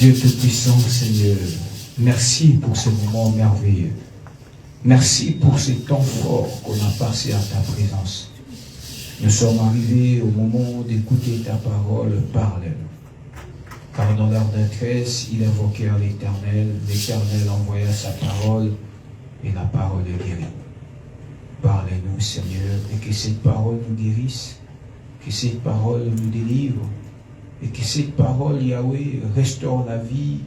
Dieu Tout-Puissant, Seigneur, merci pour ce moment merveilleux. Merci pour ce temps fort qu'on a passé à ta présence. Nous sommes arrivés au moment d'écouter ta parole, parle-nous. Car dans leur détresse, ils invoquèrent l'Éternel. L'Éternel envoya sa parole et la parole guérit. Parlez-nous, Seigneur, et que cette parole nous guérisse, que cette parole nous délivre, et que cette parole, Yahweh, restaure la vie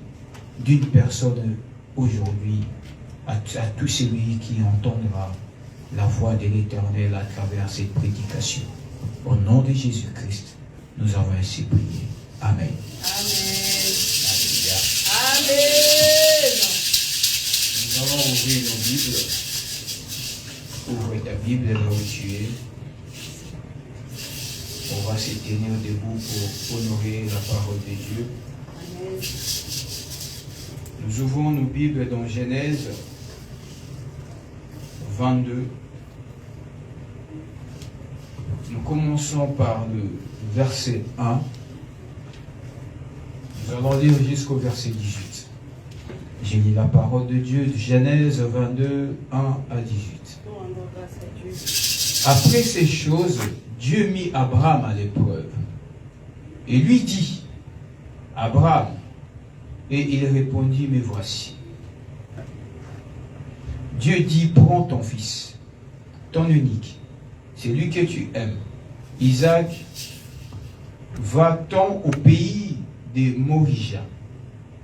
d'une personne aujourd'hui, à tout celui qui entendra la voix de l'Éternel à travers cette prédication. Au nom de Jésus-Christ, nous avons ainsi prié. Amen. Amen. Amen. Nous allons ouvrir nos Bibles. Ouvre ta Bible là où tu es. On va se tenir debout pour honorer la parole de Dieu. Amen. Nous ouvrons nos Bibles dans Genèse 22. Nous commençons par le verset 1. Nous allons lire jusqu'au verset 18. J'ai lu la parole de Dieu, de Genèse 22, 1 à 18. Après ces choses, Dieu mit Abraham à l'épreuve et lui dit, Abraham, et il répondit, me voici. Dieu dit, prends ton fils, ton unique, celui que tu aimes, Isaac, va-t'en au pays de Morija,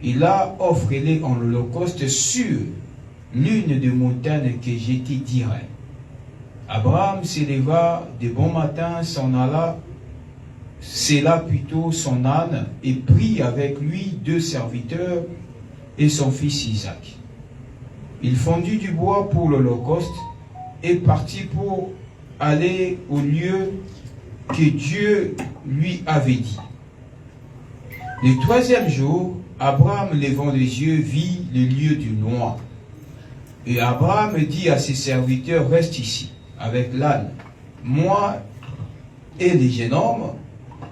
et là offre-les en holocauste sur l'une des montagnes que je te dirai. Abraham s'éleva de bon matin, s'en alla, sella plutôt son âne et prit avec lui 2 serviteurs et son fils Isaac. Il fondit du bois pour l'holocauste et partit pour aller au lieu que Dieu lui avait dit. Le 3e jour, Abraham, levant les yeux, vit le lieu du loin. Et Abraham dit à ses serviteurs, reste ici, avec l'âne. Moi et les jeunes hommes,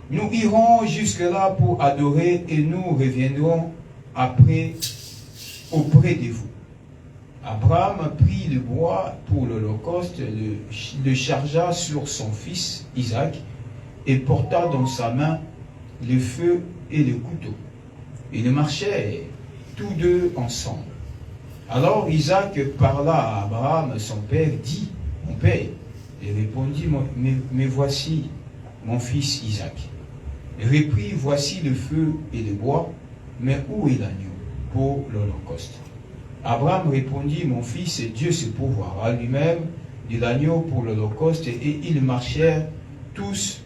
nous irons jusque-là pour adorer et nous reviendrons après auprès de vous. Abraham prit le bois pour l'holocauste, le chargea sur son fils Isaac et porta dans sa main le feu et le couteau. Ils marchaient tous deux ensemble. Alors Isaac parla à Abraham, son père, dit, mon père, il répondit, mais voici mon fils Isaac. Il reprit, voici le feu et le bois, mais où est l'agneau pour l'holocauste? Abraham répondit, mon fils, Dieu se pourvoira lui-même de l'agneau pour l'holocauste, et ils marchèrent tous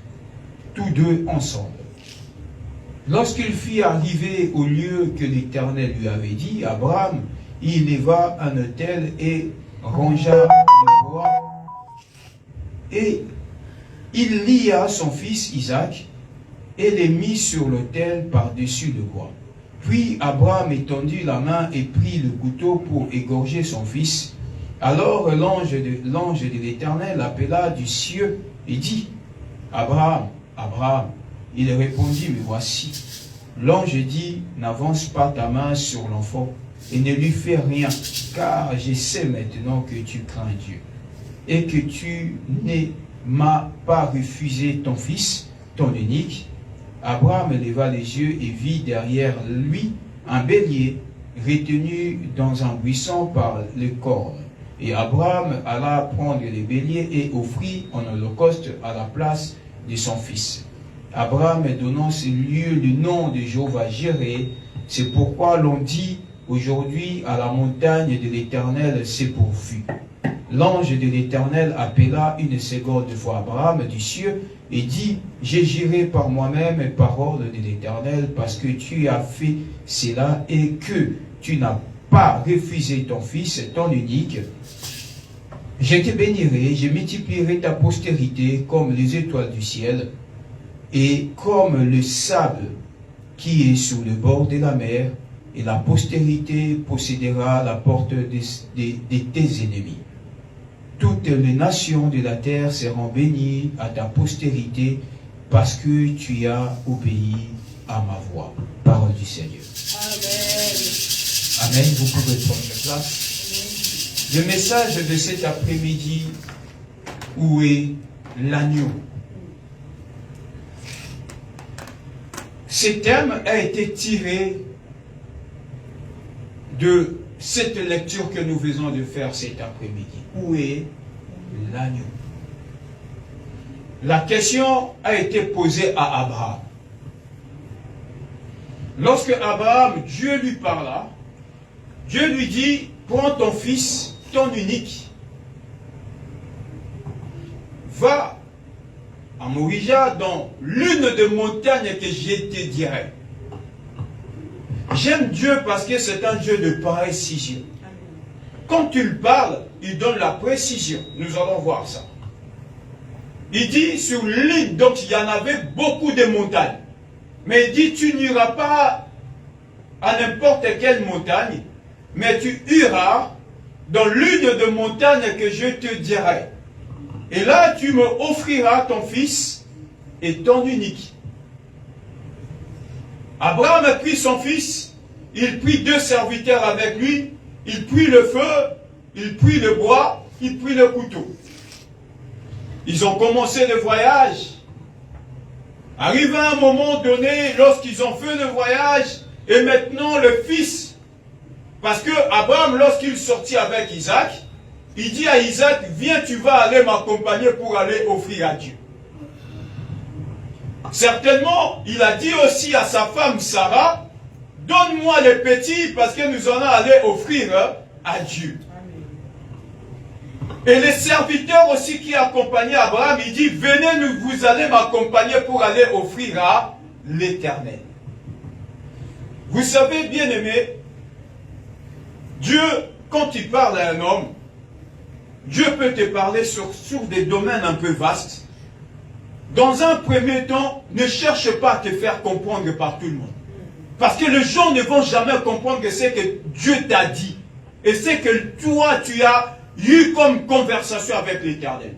deux ensemble. Lorsqu'il fut arrivé au lieu que l'Éternel lui avait dit, Abraham, il leva un autel et rangea le bois, et il lia son fils Isaac et les mit sur l'autel par-dessus le bois. Puis Abraham étendit la main et prit le couteau pour égorger son fils. Alors l'ange de l'Éternel appela du ciel et dit, Abraham, Abraham. Il répondit, me voici. L'ange dit, n'avance pas ta main sur l'enfant et ne lui fais rien, car je sais maintenant que tu crains Dieu et que tu ne m'as pas refusé ton fils, ton unique. Abraham leva les yeux et vit derrière lui un bélier retenu dans un buisson par les cornes. Et Abraham alla prendre le bélier et offrit en holocauste à la place de son fils. Abraham donnant ce lieu le nom de Jéhovah Jireh. C'est pourquoi l'on dit aujourd'hui à la montagne de l'Éternel, c'est pourvu. L'ange de l'Éternel appela une seconde fois Abraham du ciel et dit, j'ai juré par moi-même et par ordre de l'Éternel, parce que tu as fait cela et que tu n'as pas refusé ton fils, ton unique. Je te bénirai, je multiplierai ta postérité comme les étoiles du ciel et comme le sable qui est sur le bord de la mer, et la postérité possédera la porte de tes ennemis. Toutes les nations de la terre seront bénies à ta postérité, parce que tu as obéi à ma voix. Parole du Seigneur. Amen. Vous pouvez prendre place. Le message de cet après-midi, où est l'agneau? Ce thème a été tiré de cette lecture que nous venons de faire cet après-midi. Où est l'agneau? La question a été posée à Abraham. Lorsque Abraham, Dieu lui parla, Dieu lui dit, prends ton fils, ton unique, va à Morija dans l'une des montagnes que je te dirai. J'aime Dieu parce que c'est un Dieu de précision. Quand tu le parles, il donne la précision. Nous allons voir ça. Il dit sur l'île, donc il y en avait beaucoup de montagnes. Mais il dit, tu n'iras pas à n'importe quelle montagne, mais tu iras dans l'une des montagnes que je te dirai. Et là, tu me offriras ton fils et ton unique. Abraham a pris son fils, il prit 2 serviteurs avec lui, il prit le feu, il prit le bois, il prit le couteau. Ils ont commencé le voyage. Arrivé à un moment donné, lorsqu'ils ont fait le voyage, et maintenant le fils, parce que Abraham, lorsqu'il sortit avec Isaac, il dit à Isaac, viens, tu vas aller m'accompagner pour aller offrir à Dieu. Certainement, il a dit aussi à sa femme Sarah, donne-moi les petits parce que nous allons aller offrir à Dieu. Et les serviteurs aussi qui accompagnaient Abraham, il dit, venez, vous allez m'accompagner pour aller offrir à l'Éternel. Vous savez, bien aimé, Dieu, quand il parle à un homme, Dieu peut te parler sur des domaines un peu vastes. Dans un premier temps, ne cherche pas à te faire comprendre par tout le monde. Parce que les gens ne vont jamais comprendre que c'est que Dieu t'a dit. Et c'est que toi, tu as eu comme conversation avec l'Éternel.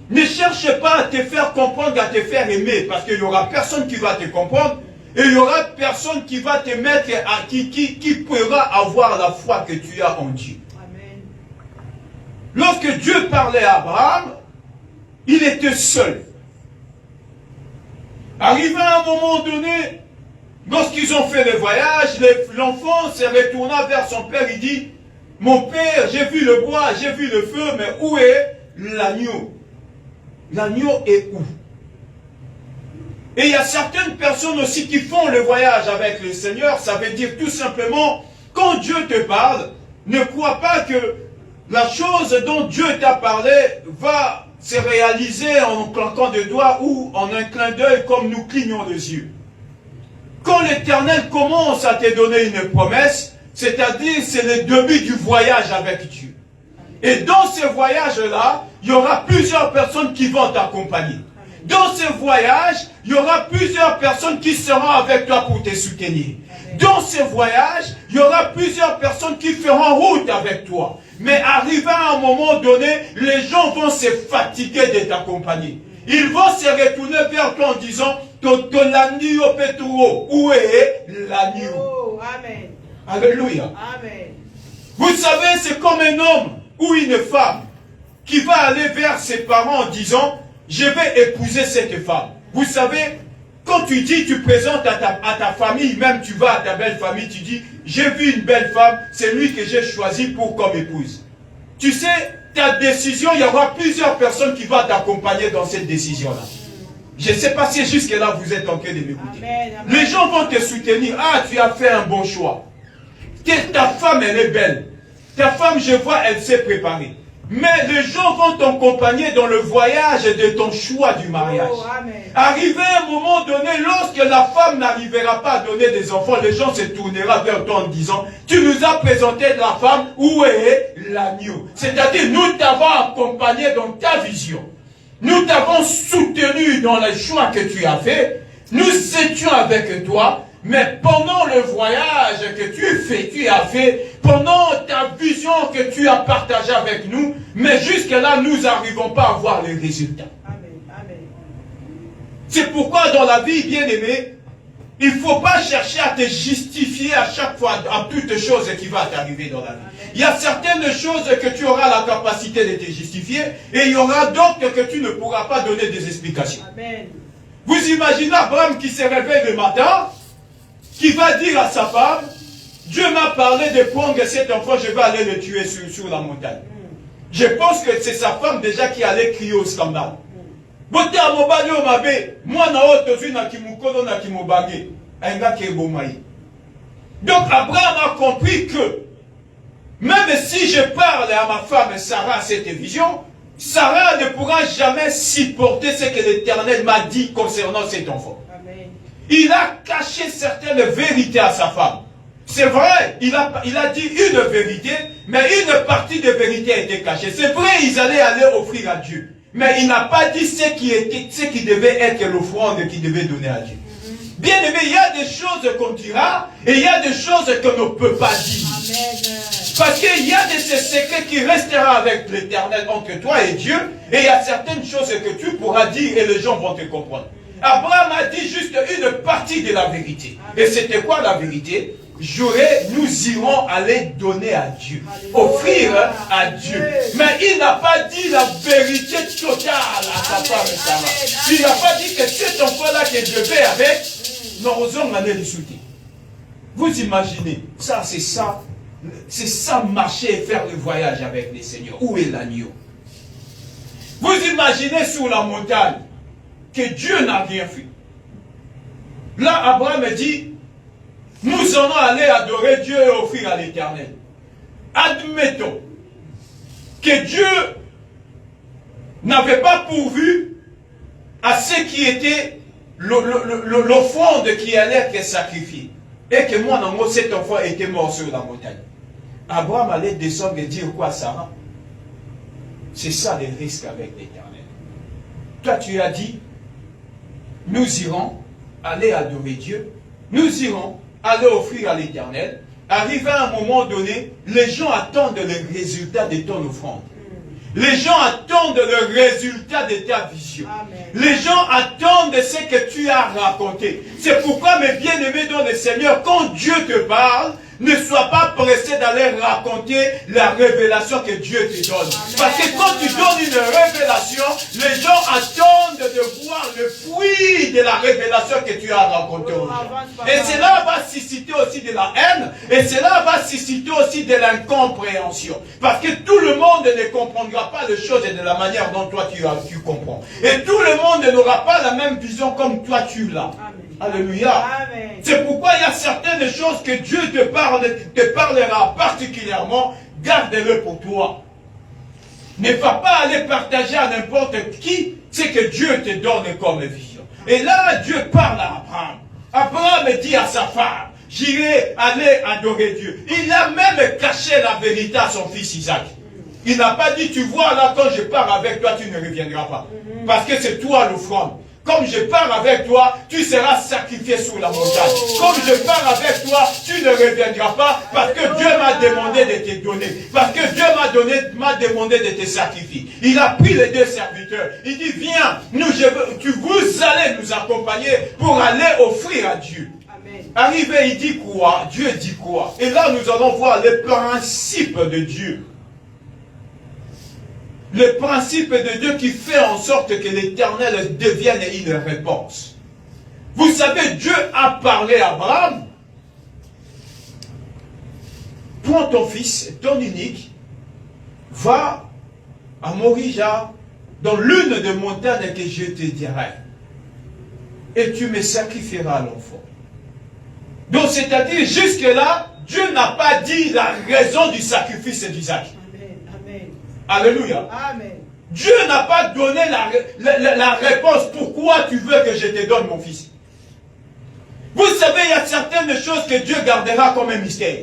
Ne cherche pas à te faire comprendre, à te faire aimer. Parce qu'il n'y aura personne qui va te comprendre. Et il n'y aura personne qui va te mettre, qui pourra avoir la foi que tu as en Dieu. Lorsque Dieu parlait à Abraham, il était seul. Arrivé à un moment donné, lorsqu'ils ont fait le voyage, l'enfant se retourna vers son père, il dit, mon père, j'ai vu le bois, j'ai vu le feu, mais où est l'agneau? L'agneau est où? Et il y a certaines personnes aussi qui font le voyage avec le Seigneur, ça veut dire tout simplement, quand Dieu te parle, ne crois pas que la chose dont Dieu t'a parlé va se réaliser en claquant des doigts ou en un clin d'œil comme nous clignons les yeux. Quand l'Éternel commence à te donner une promesse, c'est-à-dire c'est le début du voyage avec Dieu. Et dans ce voyage-là, il y aura plusieurs personnes qui vont t'accompagner. Dans ce voyage, il y aura plusieurs personnes qui seront avec toi pour te soutenir. Dans ce voyage, il y aura plusieurs personnes qui feront route avec toi. Mais arrivé à un moment donné, les gens vont se fatiguer de t'accompagner. Ils vont se retourner vers toi en disant, l'agneau Petro, où est l'agneau? Oh, amen. Alléluia. Amen. Vous savez, c'est comme un homme ou une femme qui va aller vers ses parents en disant, je vais épouser cette femme. Vous savez, quand tu dis, tu présentes à ta famille, même tu vas à ta belle famille, tu dis, j'ai vu une belle femme, c'est lui que j'ai choisi pour comme épouse. Tu sais, ta décision, il y aura plusieurs personnes qui vont t'accompagner dans cette décision-là. Je ne sais pas si jusque-là vous êtes en train de m'écouter. Les gens vont te soutenir. Ah, tu as fait un bon choix. Ta femme, elle est belle. Ta femme, je vois, elle s'est préparée. Mais les gens vont t'accompagner dans le voyage de ton choix du mariage. Oh, arrivé à un moment donné, lorsque la femme n'arrivera pas à donner des enfants, les gens se tourneront vers toi en disant, tu nous as présenté la femme, où est l'agneau? C'est-à-dire, nous t'avons accompagné dans ta vision. Nous t'avons soutenu dans le choix que tu as fait. Nous étions avec toi. Mais pendant le voyage que tu as fait, pendant ta vision que tu as partagée avec nous, mais jusque-là, nous n'arrivons pas à voir les résultats. Amen. Amen. C'est pourquoi dans la vie, bien aimé, il ne faut pas chercher à te justifier à chaque fois à toutes choses qui vont t'arriver dans la vie. Il y a certaines choses que tu auras la capacité de te justifier et il y aura d'autres que tu ne pourras pas donner des explications. Amen. Vous imaginez Abraham qui se réveille le matin, qui va dire à sa femme, Dieu m'a parlé de prendre cet enfant, je vais aller le tuer sur la montagne. Je pense que c'est sa femme déjà qui allait crier au scandale. Donc Abraham a compris que même si je parle à ma femme Sarah cette vision, Sarah ne pourra jamais supporter ce que l'Éternel m'a dit concernant cet enfant. Amen. Il a caché certaines vérités à sa femme. C'est vrai, il a dit une vérité, mais une partie de vérité a été cachée. C'est vrai, ils allaient aller offrir à Dieu. Mais il n'a pas dit ce qui devait être l'offrande qu'il devait donner à Dieu. Bien aimé, il y a des choses qu'on dira et il y a des choses qu'on ne peut pas dire. Amen. Parce qu'il y a de ces secrets qui resteront avec l'Éternel entre toi et Dieu. Et il y a certaines choses que tu pourras dire et les gens vont te comprendre. Abraham a dit juste une partie de la vérité. Et c'était quoi la vérité? Nous irons aller donner à Dieu, offrir à Dieu. Mais il n'a pas dit la vérité totale à sa femme Sarah. Il n'a pas dit que cet enfant-là que je vais avec, nous allons aller le soutenir. Vous imaginez, ça c'est ça marcher et faire le voyage avec les seigneurs. Où est l'agneau? Vous imaginez sur la montagne que Dieu n'a rien fait. Là, Abraham dit, nous allons aller adorer Dieu et offrir à l'Éternel. Admettons que Dieu n'avait pas pourvu à ce qui était l'offrande qui allait être sacrifiée. Et que moi, cet enfant était mort sur la montagne. Abraham allait descendre et dire quoi à Sarah? C'est ça le risque avec l'Éternel. Toi, tu as dit, nous irons aller adorer Dieu. Nous irons aller offrir à l'Éternel. Arrivé à un moment donné, les gens attendent le résultat de ton offrande. Les gens attendent le résultat de ta vision. Amen. Les gens attendent ce que tu as raconté. C'est pourquoi, mes bien-aimés dans le Seigneur, quand Dieu te parle, ne sois pas pressé d'aller raconter la révélation que Dieu te donne. Amen. Parce que quand tu donnes une révélation, les gens attendent de voir le fruit de la révélation que tu as racontée aux gens. Et cela va susciter aussi de la haine, et cela va susciter aussi de l'incompréhension. Parce que tout le monde ne comprendra pas les choses de la manière dont toi tu comprends. Et tout le monde n'aura pas la même vision comme toi tu l'as. Alléluia. C'est pourquoi il y a certaines choses que Dieu te parlera particulièrement. Garde-le pour toi. Ne va pas aller partager à n'importe qui ce que Dieu te donne comme vision. Et là, Dieu parle à Abraham. Abraham dit à sa femme, j'irai aller adorer Dieu. Il a même caché la vérité à son fils Isaac. Il n'a pas dit, tu vois là, quand je pars avec toi, tu ne reviendras pas. Parce que c'est toi l'offrande. Comme je pars avec toi, tu seras sacrifié sur la montagne. Comme je pars avec toi, tu ne reviendras pas parce que Dieu m'a demandé de te donner. Parce que Dieu m'a demandé de te sacrifier. Il a pris les deux serviteurs. Il dit, viens, vous allez nous accompagner pour aller offrir à Dieu. Amen. Arrivé, il dit quoi? Dieu dit quoi? Et là, nous allons voir les principes de Dieu. Le principe de Dieu qui fait en sorte que l'Éternel devienne une réponse. Vous savez, Dieu a parlé à Abraham. Prends ton fils, ton unique, va à Morija, dans l'une des montagnes que je te dirai. Et tu me sacrifieras l'enfant. Donc, c'est-à-dire, jusque-là, Dieu n'a pas dit la raison du sacrifice d'Isaac. Alléluia. Amen. Dieu n'a pas donné la réponse. Pourquoi tu veux que je te donne mon fils? Vous savez, il y a certaines choses que Dieu gardera comme un mystère.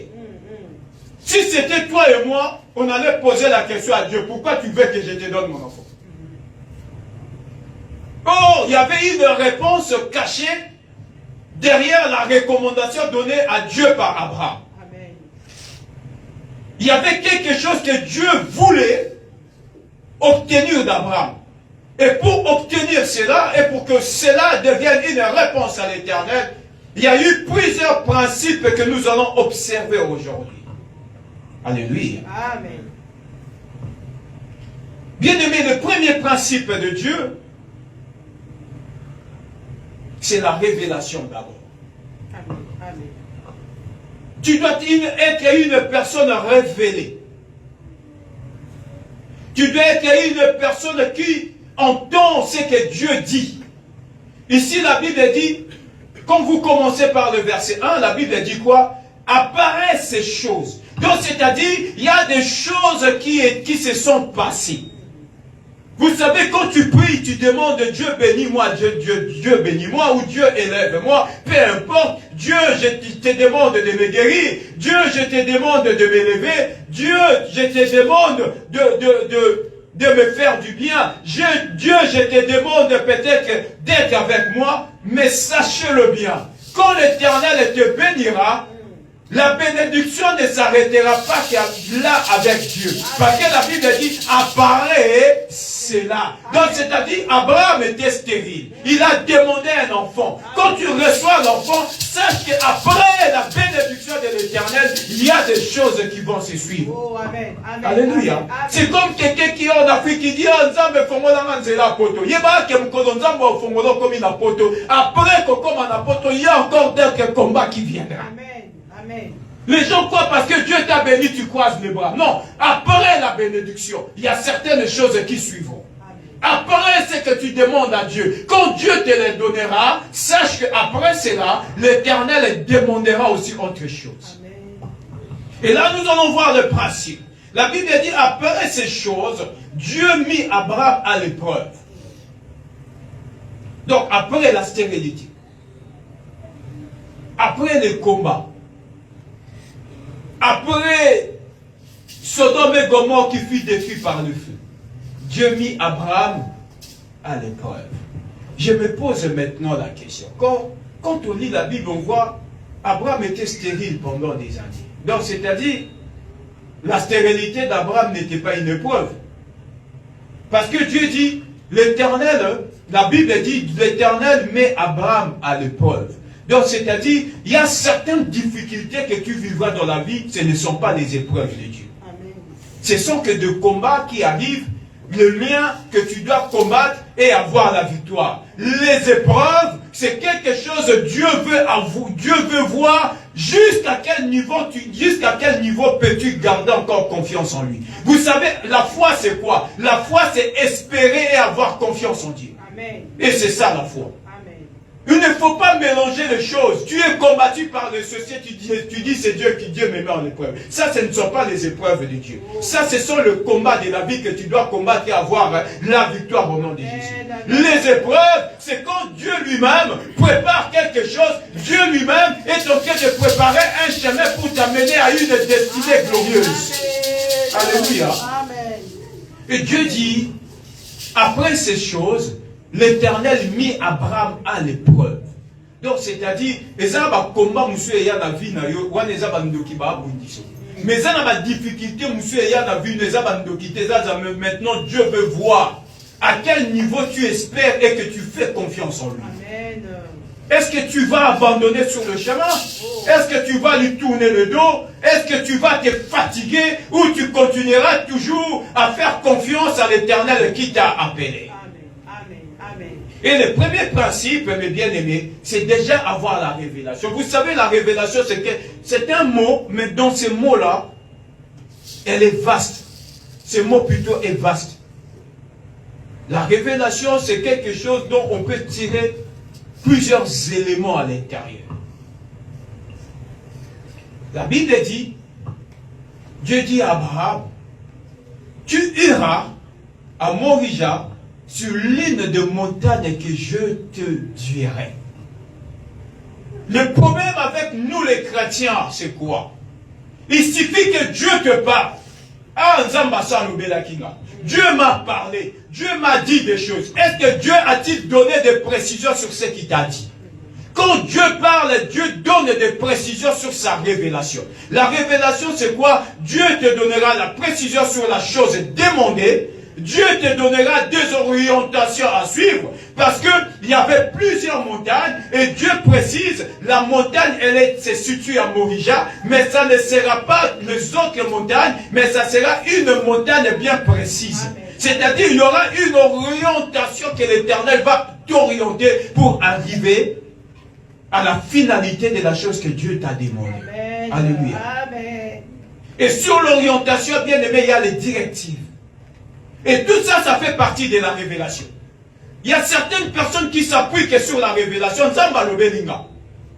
Si c'était toi et moi, on allait poser la question à Dieu. Pourquoi tu veux que je te donne mon enfant? Oh, il y avait une réponse cachée derrière la recommandation donnée à Dieu par Abraham. Il y avait quelque chose que Dieu voulait obtenir d'Abraham. Et pour obtenir cela, et pour que cela devienne une réponse à l'Éternel, Il y a eu plusieurs principes que nous allons observer aujourd'hui. Alléluia. Amen. Bien-aimé, le premier principe de Dieu, c'est la révélation d'abord. Amen. Amen. Tu dois être une personne révélée. Tu dois être une personne qui entend ce que Dieu dit. Ici, la Bible dit, quand vous commencez par le verset 1, la Bible dit quoi? Apparaissent ces choses. Donc, c'est-à-dire, il y a des choses qui se sont passées. Vous savez, quand tu pries, tu demandes Dieu bénis-moi, Dieu bénis-moi, ou Dieu élève-moi, peu importe. Dieu, je te demande de me guérir. Dieu, je te demande de m'élever. Dieu, je te demande de me faire du bien. Dieu, je te demande peut-être d'être avec moi, mais sachez-le bien. Quand l'Éternel te bénira, la bénédiction ne s'arrêtera pas là avec Dieu. Parce que la Bible dit, apparaît cela. Donc c'est-à-dire, Abraham était stérile. Il a demandé un enfant. Quand tu reçois l'enfant, sache qu'après la bénédiction de l'Éternel, il y a des choses qui vont se suivre. Oh, amen. Amen. Alléluia. Amen. C'est comme quelqu'un qui est en Afrique qui dit, ah, Nzambe fongola nzela poto. Yeba ke mkozo Nzambe fongola comme une poto. Après que comme un poto, il y a encore d'autres combats qui viendront. Amen. Amen. Les gens croient parce que Dieu t'a béni, tu croises les bras. Non, après la bénédiction, il y a certaines choses qui suivront. Après ce que tu demandes à Dieu, quand Dieu te les donnera, sache qu'après cela, l'Éternel demandera aussi autre chose. Amen. Et là, nous allons voir le principe. La Bible dit, après ces choses, Dieu mit Abraham à l'épreuve. Donc, après la stérilité, après les combats, après Sodome et Gomorrhe qui fut détruit par le feu, Dieu mit Abraham à l'épreuve. Je me pose maintenant la question. Quand on lit la Bible, on voit Abraham était stérile pendant des années. Donc, c'est-à-dire, la stérilité d'Abraham n'était pas une épreuve. Parce que Dieu dit, l'Éternel, la Bible dit, l'Éternel met Abraham à l'épreuve. Donc, c'est-à-dire, il y a certaines difficultés que tu vivras dans la vie, ce ne sont pas les épreuves de Dieu. Amen. Ce sont que des combats qui arrivent, le lien que tu dois combattre et avoir la victoire. Les épreuves, c'est quelque chose que Dieu veut voir jusqu'à quel niveau peux-tu garder encore confiance en lui. Vous savez, la foi c'est quoi? La foi c'est espérer et avoir confiance en Dieu. Amen. Et c'est ça la foi. Amen. Il ne faut pas mélanger les choses. Tu es combattu par les sociétés, tu dis c'est Dieu qui me met en épreuve. Ça, ce ne sont pas les épreuves de Dieu. Ça, ce sont le combat de la vie que tu dois combattre et avoir la victoire au nom de Jésus. Les épreuves, c'est quand Dieu lui-même prépare quelque chose. Dieu lui-même est en train de préparer un chemin pour t'amener à une destinée glorieuse. Alléluia. Amen. Et Dieu dit, après ces choses, l'Éternel mit Abraham à l'épreuve. Donc, c'est-à-dire, les hommes combat monsieur et la vie na yo, ou les hommes ndoki ba bundiso. Mais ça n'a pas de difficulté monsieur et la vie, les hommes ndoki maintenant Dieu veut voir à quel niveau tu espères et que tu fais confiance en lui. Amen. Est-ce que tu vas abandonner sur le chemin? Est-ce que tu vas lui tourner le dos? Est-ce que tu vas te fatiguer? Ou tu continueras toujours à faire confiance à l'Éternel qui t'a appelé? Et le premier principe, mes bien-aimés, c'est déjà avoir la révélation. Vous savez, la révélation, c'est un mot, mais dans ce mot-là, elle est vaste. Ce mot plutôt est vaste. La révélation, c'est quelque chose dont on peut tirer plusieurs éléments à l'intérieur. La Bible dit, Dieu dit à Abraham, tu iras à Morija sur l'une des montagnes que je te dirai. Le problème avec nous les chrétiens, c'est quoi? Il suffit que Dieu te parle. Ah, Dieu m'a parlé. Dieu m'a dit des choses. Est-ce que Dieu a-t-il donné des précisions sur ce qu'il t'a dit? Quand Dieu parle, Dieu donne des précisions sur sa révélation. La révélation, c'est quoi? Dieu te donnera la précision sur la chose demandée. Dieu te donnera des orientations à suivre. Parce qu'il y avait plusieurs montagnes. Et Dieu précise, la montagne, se situe à Morija. Mais ça ne sera pas les autres montagnes. Mais ça sera une montagne bien précise. C'est-à-dire, il y aura une orientation que l'Éternel va t'orienter pour arriver à la finalité de la chose que Dieu t'a demandé. Amen. Alléluia. Amen. Et sur l'orientation, bien aimé, il y a les directives. Et tout ça, ça fait partie de la révélation. Il y a certaines personnes qui s'appuient que sur la révélation. Nzamba lobelinga.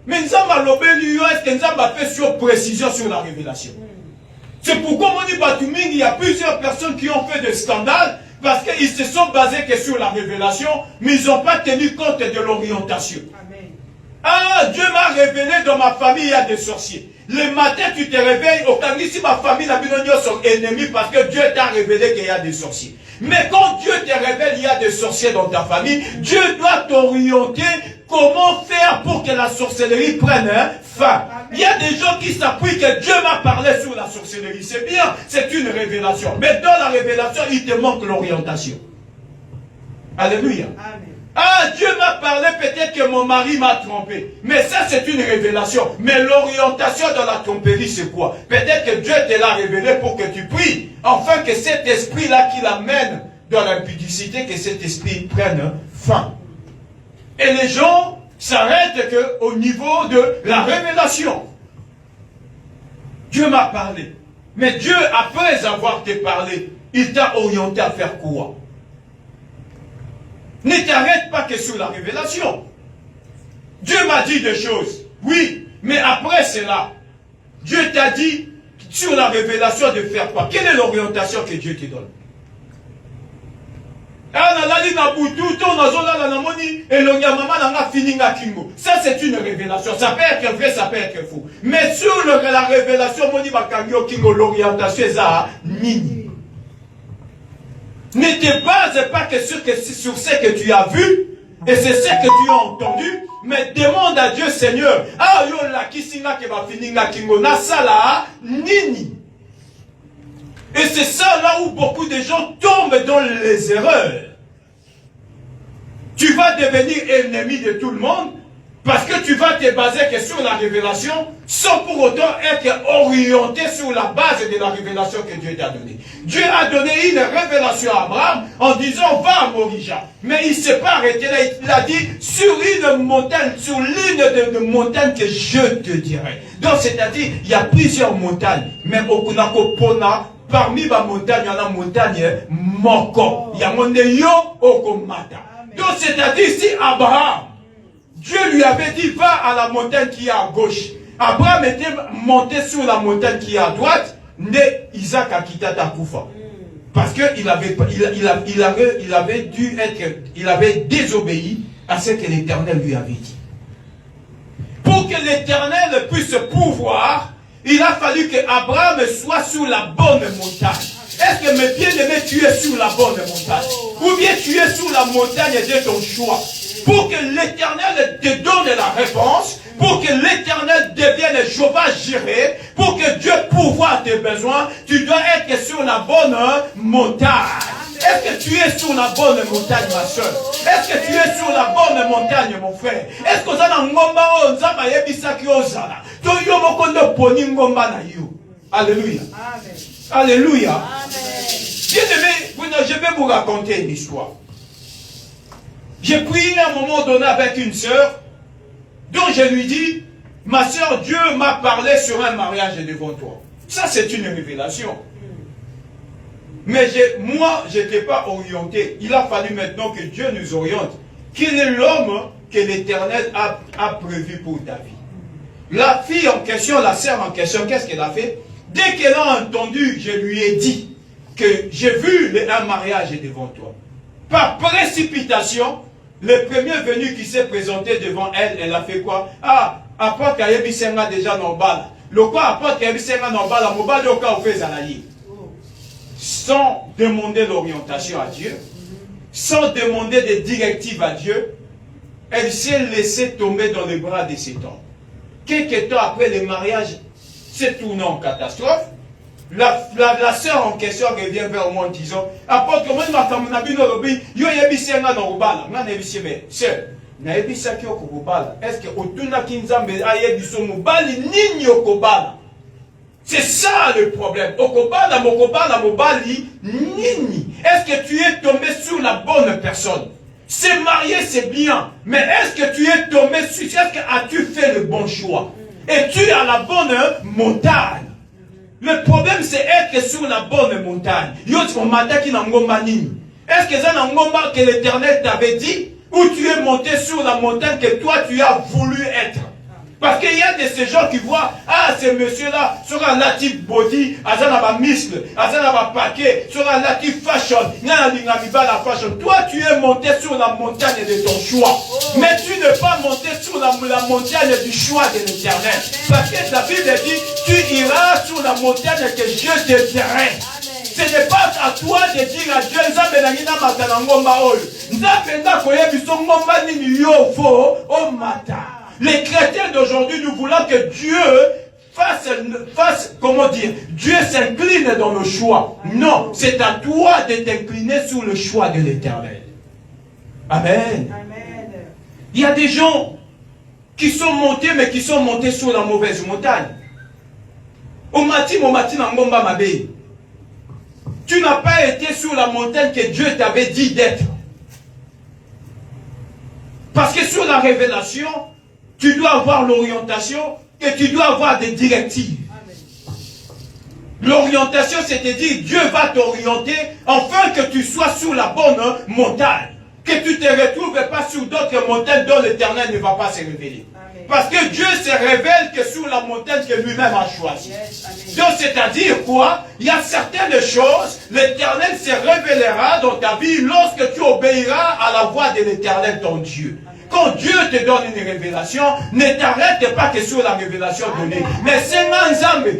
Mais Nzamba lobelinga, est-ce que Nzamba fait sur précision sur la révélation? C'est pourquoi on dit Batuming, il y a plusieurs personnes qui ont fait des scandales parce qu'ils se sont basés que sur la révélation, mais ils n'ont pas tenu compte de l'orientation. Ah, Dieu m'a révélé dans ma famille, il y a des sorciers. Le matin, tu te réveilles, au cas si ma famille n'a pas son ennemi parce que Dieu t'a révélé qu'il y a des sorciers. Mais quand Dieu te révèle qu'il y a des sorciers dans ta famille, Dieu doit t'orienter comment faire pour que la sorcellerie prenne fin. Il y a des gens qui s'appuient que Dieu m'a parlé sur la sorcellerie. C'est bien, c'est une révélation. Mais dans la révélation, il te manque l'orientation. Alléluia. Amen. Ah, Dieu m'a parlé, peut-être que mon mari m'a trompé. Mais ça, c'est une révélation. Mais l'orientation dans la tromperie, c'est quoi? Peut-être que Dieu te l'a révélé pour que tu pries. Enfin, que cet esprit-là qui l'amène dans l'impudicité, que cet esprit prenne fin. Et les gens s'arrêtent qu'au niveau de la révélation. Dieu m'a parlé. Mais Dieu, après avoir te parlé, il t'a orienté à faire quoi? Ne t'arrête pas que sur la révélation. Dieu m'a dit des choses. Oui, mais après cela, Dieu t'a dit sur la révélation de faire quoi? Quelle est l'orientation que Dieu te donne? Ça c'est une révélation. Ça peut être vrai, ça peut être faux. Mais sur la révélation, l'orientation est à nini. Ne te base pas que sur ce que tu as vu et c'est ce que tu as entendu, mais demande à Dieu, Seigneur, ah yo la kisinga ke ba fininga kingo na sala nini. Et c'est ça là où beaucoup de gens tombent dans les erreurs. Tu vas devenir ennemi de tout le monde parce que tu vas te baser que sur la révélation sans pour autant être orienté sur la base de la révélation que Dieu t'a donnée. Dieu a donné une révélation à Abraham en disant va à Morija. Mais il ne s'est pas arrêté là. Il a dit sur une montagne, sur l'une de montagnes que je te dirai. Donc c'est-à-dire il y a plusieurs montagnes. Même au Kunako Pona, parmi les montagnes, il y a la montagne Moko. Il y a mon yo Okomata. Donc c'est-à-dire si Abraham, Dieu lui avait dit va à la montagne qui est à gauche. Abraham était monté sur la montagne qui est à droite. Isaac a quitté Takoufa. Parce qu'il avait désobéi à ce que l'Éternel lui avait dit. Pour que l'Éternel puisse pouvoir, il a fallu que Abraham soit sur la bonne montagne. Est-ce que mes bien-aimés, tu es sur la bonne montagne? Ou bien tu es sur la montagne de ton choix? Pour que l'Éternel te donne la réponse, pour que l'Éternel devienne Jéhovah Jireh, pour que Dieu pourvoie tes besoins, tu dois être sur la bonne montagne. Est-ce que tu es sur la bonne montagne, ma soeur? Est-ce que tu es sur la bonne montagne, mon frère? Est-ce que tu as ngomba o nzamba yebisaki ozala? To yo mokondo poni ngomba na yo. Alléluia. Amen. Alléluia. Amen. Bien-aimé, je vais vous raconter une histoire. J'ai prié à un moment donné avec une sœur, dont je lui dis, ma sœur, Dieu m'a parlé sur un mariage devant toi. Ça, c'est une révélation. Mais moi, je n'étais pas orienté. Il a fallu maintenant que Dieu nous oriente. Quel est l'homme que l'Éternel a prévu pour ta vie? La fille en question, la sœur en question, qu'est-ce qu'elle a fait? Dès qu'elle a entendu, je lui ai dit que j'ai vu un mariage devant toi. Par précipitation, le premier venu qui s'est présenté devant elle, elle a fait quoi? Ah, apporte Kayebisenga déjà normal. Le quoi apporte Kayebisenga normal, la mobile au cas où fait Zalaï. Sans demander l'orientation à Dieu, sans demander des directives à Dieu, elle s'est laissée tomber dans les bras de cet homme. Quelques temps après le mariage, s'est tourné en catastrophe. La sœur en question revient vers moi en disant, apôtre, comment il m'a dit, yo yebisi nga na obala, nga na yebisi me, sœur, na yebisa ki okobala, est-ce que otuna kinzambe ayebiso mobali nini okobala? C'est ça le problème. Okobala mobali nini? Est-ce que tu es tombé sur la bonne personne? Se marier c'est bien, mais est-ce que tu es tombé sur, est-ce que as-tu fait le bon choix? Es-tu à la bonne montagne? Le problème, c'est être sur la bonne montagne. Est-ce que c'est un ngomba que l'Éternel t'avait dit? Ou tu es monté sur la montagne que toi tu as voulu être? Parce qu'il y a de ces gens qui voient, ah, ce monsieur-là, sur un natif body, azana muscle, azana paquet, sur un natif fashion, la fashion. Toi, tu es monté sur la montagne de ton choix. Mais tu n'es pas monté sur la montagne du choix de l'Éternel. Parce que la Bible dit, tu iras sur la montagne que Dieu te dirait. Ce n'est pas à toi de dire à Dieu, Nzambe nangina matana ngomba oyo. Nzambe ndakoye biso ngomba nini yo fo o mata. Les chrétiens d'aujourd'hui, nous voulons que Dieu fasse, comment dire, Dieu s'incline dans le choix. Non, c'est à toi de t'incliner sur le choix de l'Éternel. Amen. Amen. Il y a des gens qui sont montés, mais qui sont montés sur la mauvaise montagne. Tu n'as pas été sur la montagne que Dieu t'avait dit d'être. Parce que sur la révélation, tu dois avoir l'orientation et tu dois avoir des directives. L'orientation, c'est-à-dire Dieu va t'orienter afin que tu sois sur la bonne montagne. Que tu ne te retrouves pas sur d'autres montagnes dont l'Éternel ne va pas se révéler. Amen. Parce que Dieu se révèle que sur la montagne que lui-même a choisie. Yes, donc c'est-à-dire quoi? Il y a certaines choses, l'Éternel se révélera dans ta vie lorsque tu obéiras à la voix de l'Éternel ton Dieu. Quand Dieu te donne une révélation, ne t'arrête pas que sur la révélation donnée. Mais c'est Nzambe,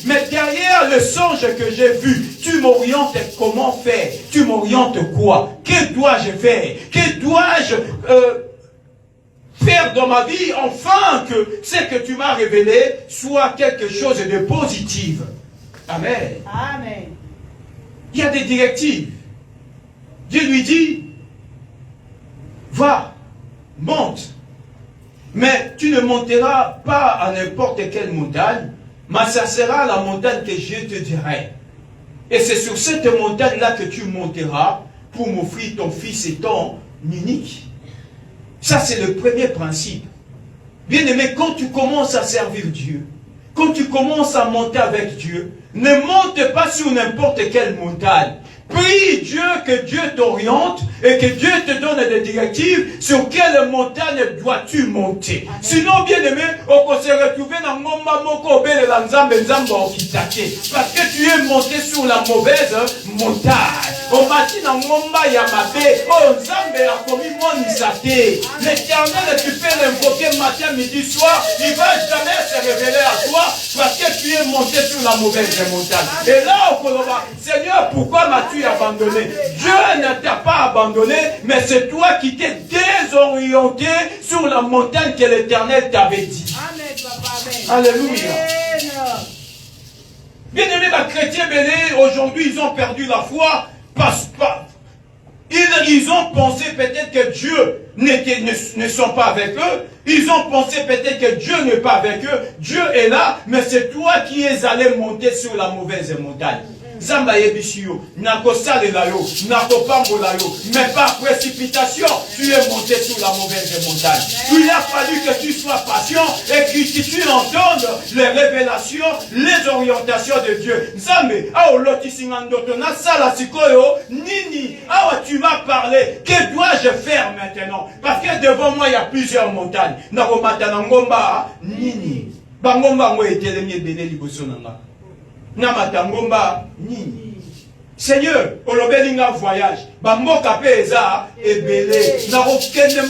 mais derrière le songe que j'ai vu, tu m'orientes comment faire? Tu m'orientes quoi? Que dois-je faire? Que dois-je faire dans ma vie afin que ce que tu m'as révélé soit quelque chose de positif? Amen. Amen. Il y a des directives. Dieu lui dit, va, monte. Mais tu ne monteras pas à n'importe quelle montagne, mais ça sera la montagne que je te dirai. Et c'est sur cette montagne-là que tu monteras pour m'offrir ton fils et ton unique. Ça, c'est le premier principe. Bien-aimé, quand tu commences à servir Dieu, quand tu commences à monter avec Dieu, ne monte pas sur n'importe quelle montagne. Prie Dieu que Dieu t'oriente et que Dieu te donne des directives sur quelle montagne dois-tu monter. Amen. Sinon, bien aimé, on peut se retrouver dans Ngomba Moko Bele Nzambe Nzambe Okitake. Parce que tu es monté sur la mauvaise montagne. On m'a dit dans Ngomba Yamabe, oh Nzambe a commis mon isate. L'Éternel, tu peux l'invoquer matin, midi, soir. Il ne va jamais se révéler à toi parce que tu es monté sur la mauvaise montagne. Et là, on va, Seigneur, pourquoi m'as-tu abandonné? Dieu ne t'a pas abandonné, mais c'est toi qui t'es désorienté sur la montagne que l'Éternel t'avait dit. Amen, papa, amen. Alléluia. Bien aimé, les chrétiens bénis, aujourd'hui, ils ont perdu la foi parce ils ont pensé peut-être que Dieu ne sont pas avec eux. Ils ont pensé peut-être que Dieu n'est pas avec eux. Dieu est là, mais c'est toi qui es allé monter sur la mauvaise montagne. Zamba yebishio, nako salela yo, nako pambola yo, mais par précipitation, tu es monté sur la mauvaise montagne. Il a fallu que tu sois patient et que tu entendes les révélations, les orientations de Dieu. Zambe, ao loti singandoto na sala sikoyo, nini, awa tu m'as parlé, que dois-je faire maintenant? Parce que devant moi il y a plusieurs montagnes. Nako matana ngomba, nini, bangomba ngo etelemi ebele liboso nanga. Namatangomba nini. Seigneur, olobelinga voyage. Bamboka peza ebele. Na okende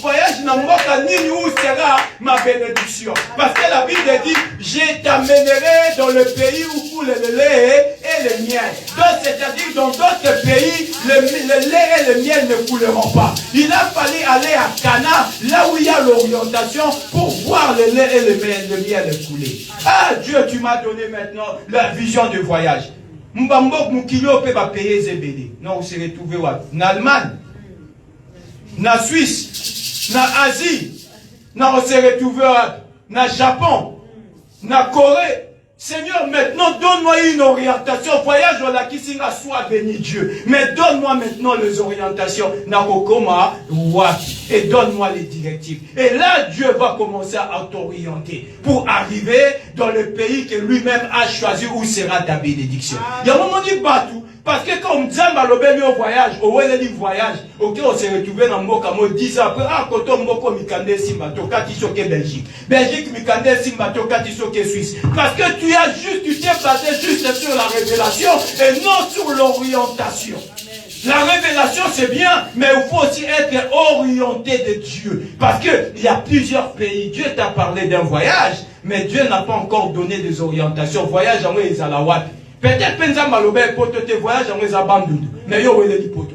voyage na mboka nini où sera ma bénédiction. Parce que la Bible dit, je t'amènerai dans le pays où coule le lait et le miel. Donc c'est-à-dire dans d'autres pays, le lait et le miel ne couleront pas. Il a fallu aller à Cana, là où il y a l'orientation, pour voir le lait et le miel couler. Ah Dieu, tu m'as donné maintenant la vision du voyage. Mbambok Mukilo peut pas payer Zébédé. Non, on s'est retrouvé en Allemagne, en Suisse, en Asie, non, on s'est retrouvé en Japon, en Corée. Seigneur, maintenant, donne-moi une orientation. Voyage au Lakisinga, soit béni Dieu. Mais donne-moi maintenant les orientations. Nakokoma, Waki. Et donne-moi les directives. Et là, Dieu va commencer à t'orienter pour arriver dans le pays que lui-même a choisi où sera ta bénédiction. Il y a un moment dit Batou. Parce que quand Nzamba l'obéit au voyage, au voyage, ok, on s'est retrouvé dans Mokamo 10 ans après, ah, quand on Moko Mikande Simbato, Katisoke Belgique. Belgique Mikande Simbato, Katisoke Suisse. Parce que tu t'es basé juste sur la révélation et non sur l'orientation. La révélation c'est bien, mais il faut aussi être orienté de Dieu. Parce qu'il y a plusieurs pays. Dieu t'a parlé d'un voyage, mais Dieu n'a pas encore donné des orientations. Voyage en Ezalawat. Peut-être que Nzamba Lobé poto te voyage en Ezabandou. Mais yo wele di poto.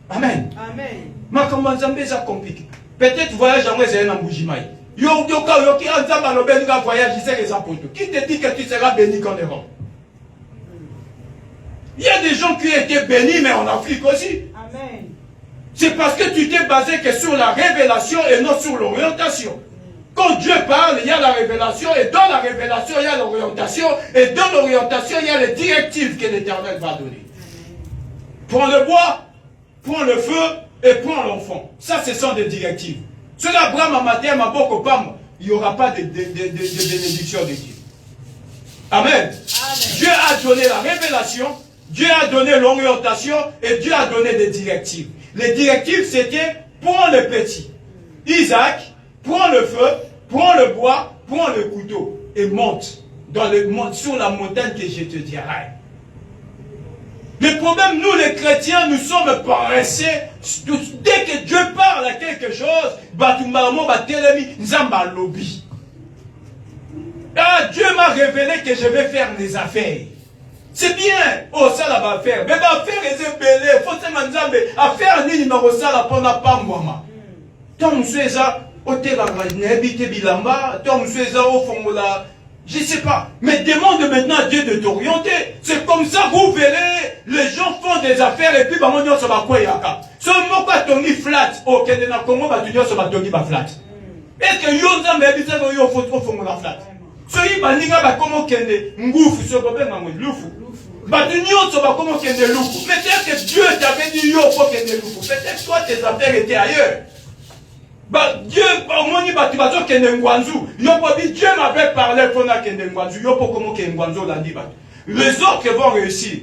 Amen. Amen. Ma comment Nzamba ça compliqué. Peut-être voyage en Ezana Mbujimai. Yo ki Nzamba Lobé nga voyage il sait poto. Qui te dit que tu seras béni quand on est rond? Il y a des gens qui étaient bénis, mais en Afrique aussi. Amen. C'est parce que tu t'es basé que sur la révélation et non sur l'orientation. Quand Dieu parle, il y a la révélation, et dans la révélation, il y a l'orientation, et dans l'orientation, il y a les directives que l'Éternel va donner. Prends le bois, prends le feu, et prends l'enfant. Ça, ce sont des directives. Sur Abraham, à matin, ma boko pam, il n'y aura pas de bénédiction de Dieu. Amen. Amen. Dieu a donné la révélation, Dieu a donné l'orientation, et Dieu a donné des directives. Les directives, c'était, prends le petit. Isaac, prends le feu, prends le bois, prends le couteau et monte sur la montagne que je te dirai. Le problème, nous les chrétiens, nous sommes paresseux. Dès que Dieu parle à quelque chose, Dieu m'a révélé que je vais faire des affaires. C'est bien, oh ça là va faire. Mais va faire les ébélés, faut se manzambe, à faire ni numéro ça là pour n'a pas moi. Tant que c'est ça. Je ne sais pas. Mais demande maintenant à Dieu de t'orienter. C'est comme ça que vous verrez, les gens font des affaires et puis on se va quoi yaka. Ce mot pas tongi flat. Au Kenya na Congo va se va tongi ba flat. Est-ce que yonza me bisa ko yo faut la flat. So yi baninga ba komo kende ngufu so ko benga ngwe lufu. Ba tunyo so ba komo kende lufu. Peut-être que Dieu t'avait dit yo faut kende lufu. Peut-être toi tes affaires étaient ailleurs. Dieu, Dieu m'avait parlé pour les autres vont réussir.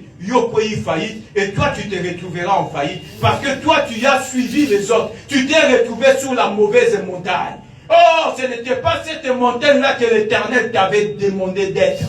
Faillite, et toi tu te retrouveras en faillite. Parce que toi tu as suivi les autres. Tu t'es retrouvé sur la mauvaise montagne. Oh, ce n'était pas cette montagne-là que l'Éternel t'avait demandé d'être.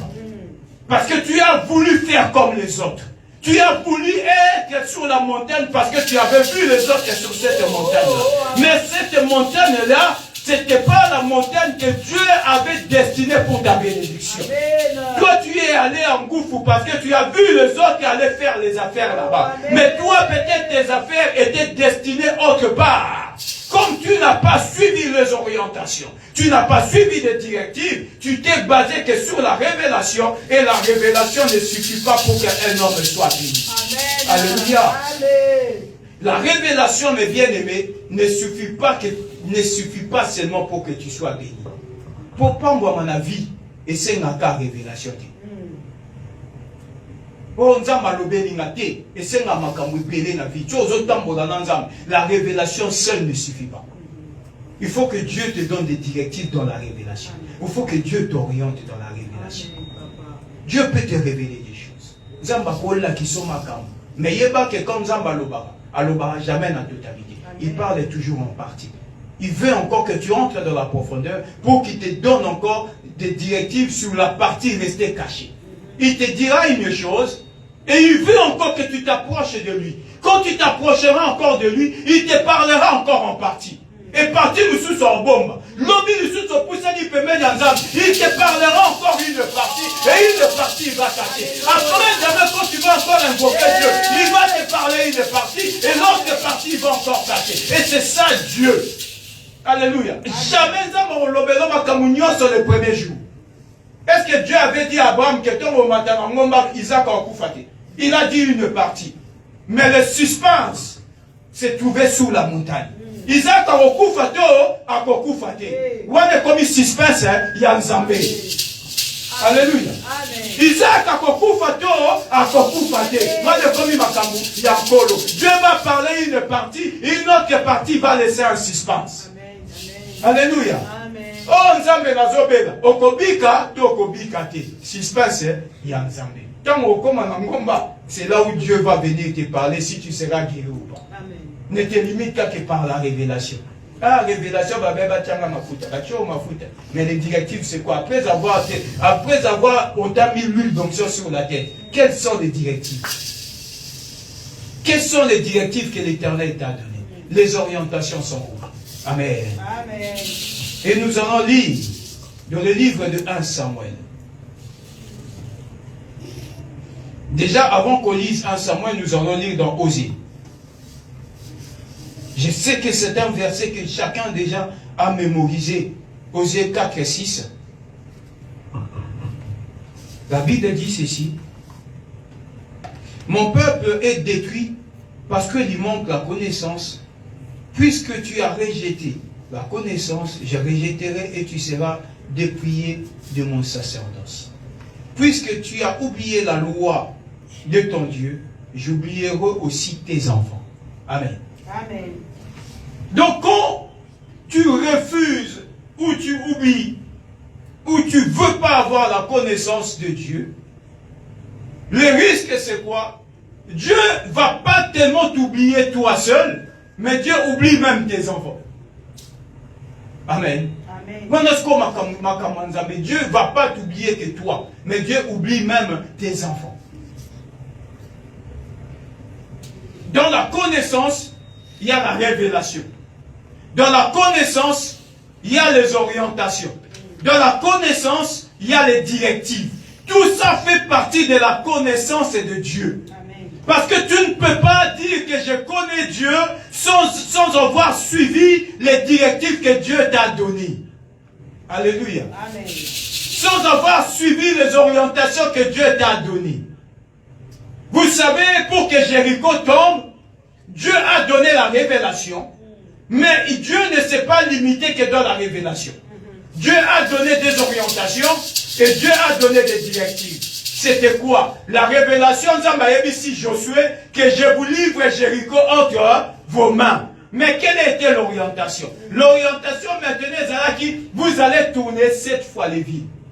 Parce que tu as voulu faire comme les autres. Tu as voulu être sur la montagne parce que tu avais vu les autres sur cette montagne-là. Mais cette montagne-là, ce n'était pas la montagne que Dieu avait destinée pour ta bénédiction. Amen. Toi, tu es allé en gouffre parce que tu as vu les autres qui allaient faire les affaires là-bas. Mais toi, peut-être tes affaires étaient destinées autre part. Comme tu n'as pas suivi les orientations, tu n'as pas suivi les directives, tu t'es basé que sur la révélation, et la révélation ne suffit pas pour qu'un homme soit béni. Alléluia. Amen. La révélation, mes bien-aimés, ne suffit pas seulement pour que tu sois béni. Pour pas moi mon avis, et c'est une révélation. La révélation seule ne suffit pas. Il faut que Dieu te donne des directives dans la révélation. Il faut que Dieu t'oriente dans la révélation. Dieu peut te révéler des choses. Mais il n'y a pas que comme Zamba Alobara jamais dans totalité. Il parle toujours en partie. Il veut encore que tu entres dans la profondeur pour qu'il te donne encore des directives sur la partie restée cachée. Il te dira une chose, Et il veut encore que tu t'approches de lui. Quand tu t'approcheras encore de lui, il te parlera encore en partie. Et partie sous son bombe. Lobby sous son pouce, il peut mettre dans âme. Il te parlera encore une partie. Et une partie, il va cacher. Après, jamais quand tu vas encore invoquer Dieu, il va te parler une partie. Et l'autre partie, il va encore cacher. Et c'est ça Dieu. Alléluia. Jamais ça m'a lobelo ma communion sur le premier jour. Est-ce que Dieu avait dit à Abraham que ton au matin, Isaac a coupé? Il a dit une partie. Mais le suspense s'est trouvé sous la montagne. Isaac a recouvert à recouvert. Ouais, comme il suspense, il y a un zambé. Alléluia. Isaac a recouvert à recouvert. Ouais, comme il y a un colo. Dieu va parler une partie, une autre partie va laisser un suspense. Alléluia. Oh, nzambe nazobela. Okobika, to okobika te. Suspense, il y a un zambé. C'est là où Dieu va venir te parler si tu seras guéri ou pas. Amen. Ne te limite qu'à que par la révélation. Ah, révélation, mais les directives, c'est quoi? Après avoir, on t'a mis l'huile d'onction sur la tête. Quelles sont les directives? Quelles sont les directives que l'Éternel t'a données? Les orientations sont où? Amen. Amen. Et nous allons lire dans le livre de 1 Samuel. Déjà, avant qu'on lise 1 Samuel, nous allons lire dans Osée. Je sais que c'est un verset que chacun déjà a mémorisé. Osée 4 et 6. La Bible dit ceci. Mon peuple est détruit parce qu'il lui manque la connaissance. Puisque tu as rejeté la connaissance, je rejetterai et tu seras dépouillé de mon sacerdoce. Puisque tu as oublié la loi de ton Dieu, j'oublierai aussi tes enfants. Amen. Amen. Donc quand tu refuses ou tu oublies ou tu ne veux pas avoir la connaissance de Dieu, le risque c'est quoi? Dieu ne va pas tellement t'oublier toi seul, mais Dieu oublie même tes enfants. Amen. Amen. Dieu ne va pas t'oublier que toi, mais Dieu oublie même tes enfants. Dans la connaissance, il y a la révélation. Dans la connaissance, il y a les orientations. Dans la connaissance, il y a les directives. Tout ça fait partie de la connaissance de Dieu. Amen. Parce que tu ne peux pas dire que je connais Dieu sans avoir suivi les directives que Dieu t'a données. Alléluia. Amen. Sans avoir suivi les orientations que Dieu t'a données. Vous savez, pour que Jéricho tombe, Dieu a donné la révélation, mais Dieu ne s'est pas limité que dans la révélation. Dieu a donné des orientations et Dieu a donné des directives. C'était quoi? La révélation, ici Josué, que je vous livre Jéricho entre vos mains. Mais quelle était l'orientation? L'orientation maintenant, c'est qui vous allez tourner 7 fois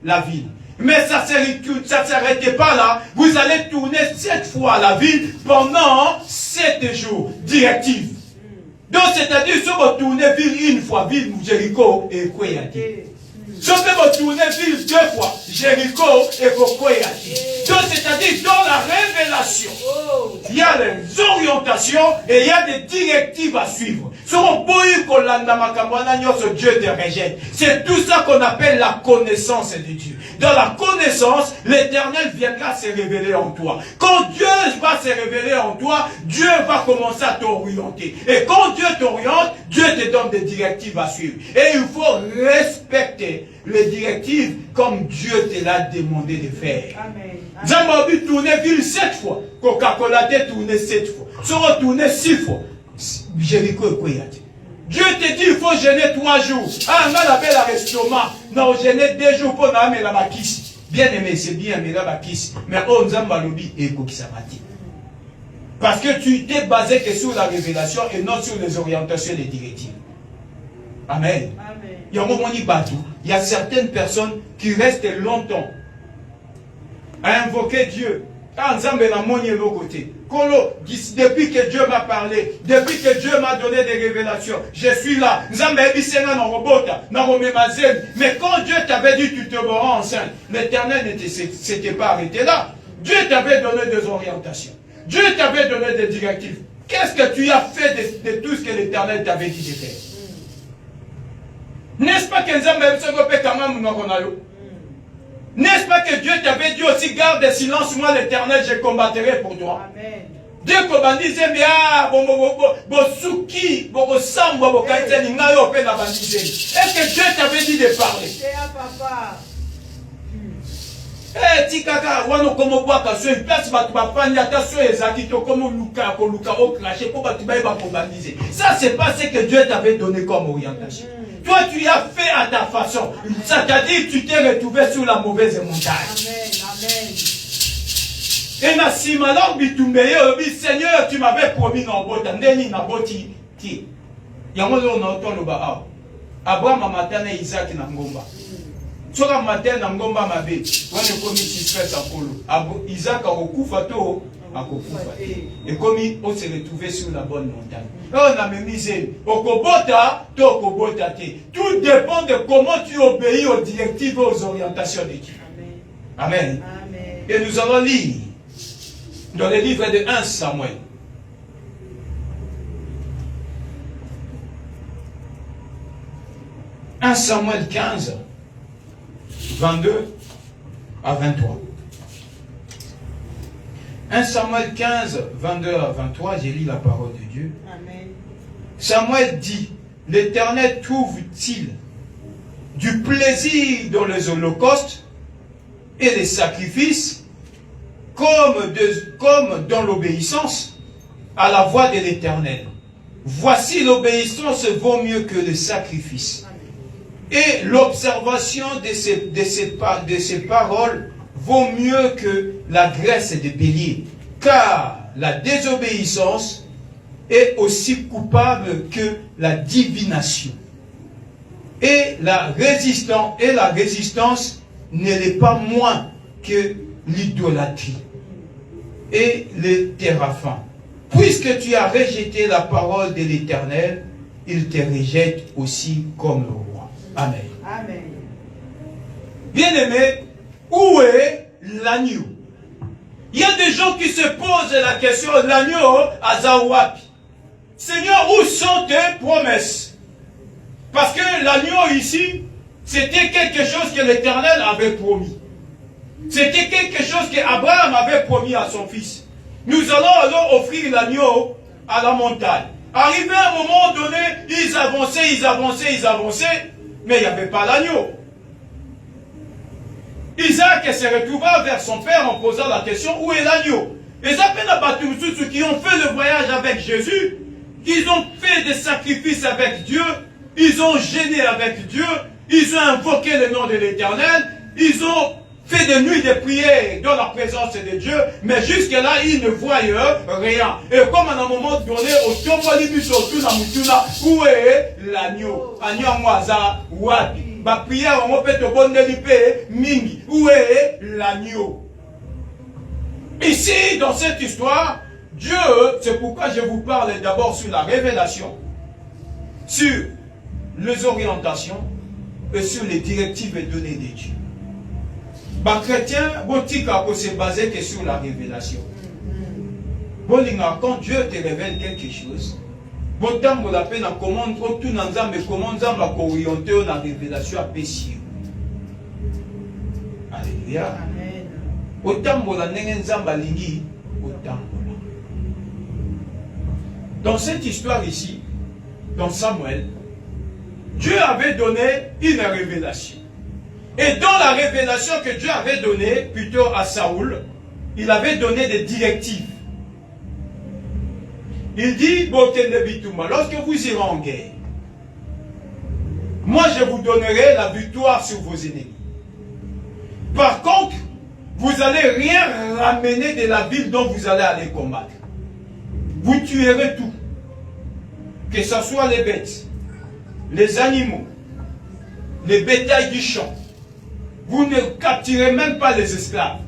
la ville. Mais ça ne s'arrêtait pas là. Vous allez tourner 7 fois la ville pendant 7 jours. Directive. Donc, c'est-à-dire, si vous tournez ville une fois, ville Jéricho et Koyati. Si vous tournez ville 2 fois, Jéricho et Koyati. Donc, c'est-à-dire, dans la révélation, il y a les orientations et il y a des directives à suivre. Dieu te rejette. C'est tout ça qu'on appelle la connaissance de Dieu. Dans la connaissance, l'Éternel viendra se révéler en toi. Quand Dieu va se révéler en toi, Dieu va commencer à t'orienter. Et quand Dieu t'oriente, Dieu te donne des directives à suivre. Et il faut respecter les directives comme Dieu te l'a demandé de faire. Amen. Zambabi tourné ville 7 fois. Coca-Cola te tourné 7 fois. Soro tourné 6 fois. Jéricho et Koyati. Dieu te dit il faut jeûner 3 jours. Ah, on a la belle restaurant. Non, jeûner 2 jours pour n'amener la bakis. Bien aimé, c'est bien, mais la bakis. Mais on zambalobi et kokisabati. Parce que tu t'es basé que sur la révélation et non sur les orientations et les directives. Amen. Amen. Il y a un moment il y a certaines personnes qui restent longtemps à invoquer Dieu. Depuis que Dieu m'a parlé, depuis que Dieu m'a donné des révélations, je suis là. Mais quand Dieu t'avait dit tu te mourras enceinte, l'Éternel ne s'était pas arrêté là. Dieu t'avait donné des orientations. Dieu t'avait donné des directives. Qu'est-ce que tu as fait de tout ce que l'Éternel t'avait dit de faire? N'est-ce pas que n'est-ce pas que Dieu t'avait dit aussi, garde le silence, moi l'Éternel, je combattrai pour toi. Amen. Dieu combattit, est-ce que Dieu t'avait dit de parler? C'est à papa. Eh, tikaka, wano komo bwaka so place batu bapandi attention ezaki to comme luka ko cracher pour batu ba combattre. Ça c'est pas ce que Dieu t'avait donné comme orientation. Toi tu as fait à ta façon. C'est-à-dire tu t'es retrouvé sur la mauvaise montagne. Amen. Amen. Et na simalo bitumbeyo bi Seigneur tu m'avais promis na bota ndeni na boti ti. Yango zo na to lo ba Abraham matana Isaac na ngomba. Soka matin na ngomba mabe wana komi stress akolo Isaac akokufa to akokufa et komi on se retrouver sur la bonne montagne on a memisé okobota to okobota te. Tout dépend de comment tu obéis aux directives et aux orientations de Dieu. Amen. Amen. Et nous allons lire dans le livre de 1 Samuel. « 1 Samuel 15, 22 à 23. 1 Samuel 15, 22 à 23, j'ai lu la parole de Dieu. Amen. Samuel dit, l'Éternel trouve-t-il du plaisir dans les holocaustes et les sacrifices comme dans l'obéissance à la voix de l'Éternel? Voici l'obéissance vaut mieux que le sacrifice. Et l'observation de ces paroles vaut mieux que la graisse de bélier. Car la désobéissance est aussi coupable que la divination. Et la résistance ne l'est pas moins que l'idolâtrie et les téraphins. Puisque tu as rejeté la parole de l'Éternel, il te rejette aussi comme le roi. Amen. Amen. Bien-aimé, où est l'agneau? Il y a des gens qui se posent la question, l'agneau à Zawapi. Seigneur, où sont tes promesses? Parce que l'agneau ici, c'était quelque chose que l'Éternel avait promis. C'était quelque chose qu'Abraham avait promis à son fils. Nous allons alors offrir l'agneau à la montagne. Arrivé à un moment donné, ils avançaient, mais il n'y avait pas l'agneau. Isaac se retrouva vers son père en posant la question, où est l'agneau? Et ça fait ceux qui ont fait le voyage avec Jésus, ils ont fait des sacrifices avec Dieu, ils ont gêné avec Dieu, ils ont invoqué le nom de l'Éternel, ils ont fait des nuits de prière dans la présence de Dieu, mais jusque-là, ils ne voient rien. Et comme à un moment donné, au où est l'agneau? Agneau moisa, wapi. Ma prière, on peut te bonner mingi. Où est l'agneau? Ici, dans cette histoire, Dieu, c'est pourquoi je vous parle d'abord sur la révélation, sur les orientations et sur les directives données de Dieu. Les chrétiens, ils se basent que sur la révélation. Quand Dieu te révèle quelque chose, comment la révélation à Pessie. Alléluia. Dans cette histoire ici, dans Samuel, Dieu avait donné une révélation. Et dans la révélation que Dieu avait donnée, plutôt à Saoul, il avait donné des directives. Il dit, lorsque vous irez en guerre, moi je vous donnerai la victoire sur vos ennemis. Par contre, vous n'allez rien ramener de la ville dont vous allez aller combattre. Vous tuerez tout. Que ce soit les bêtes, les animaux, les bétails du champ. Vous ne capturez même pas les esclaves,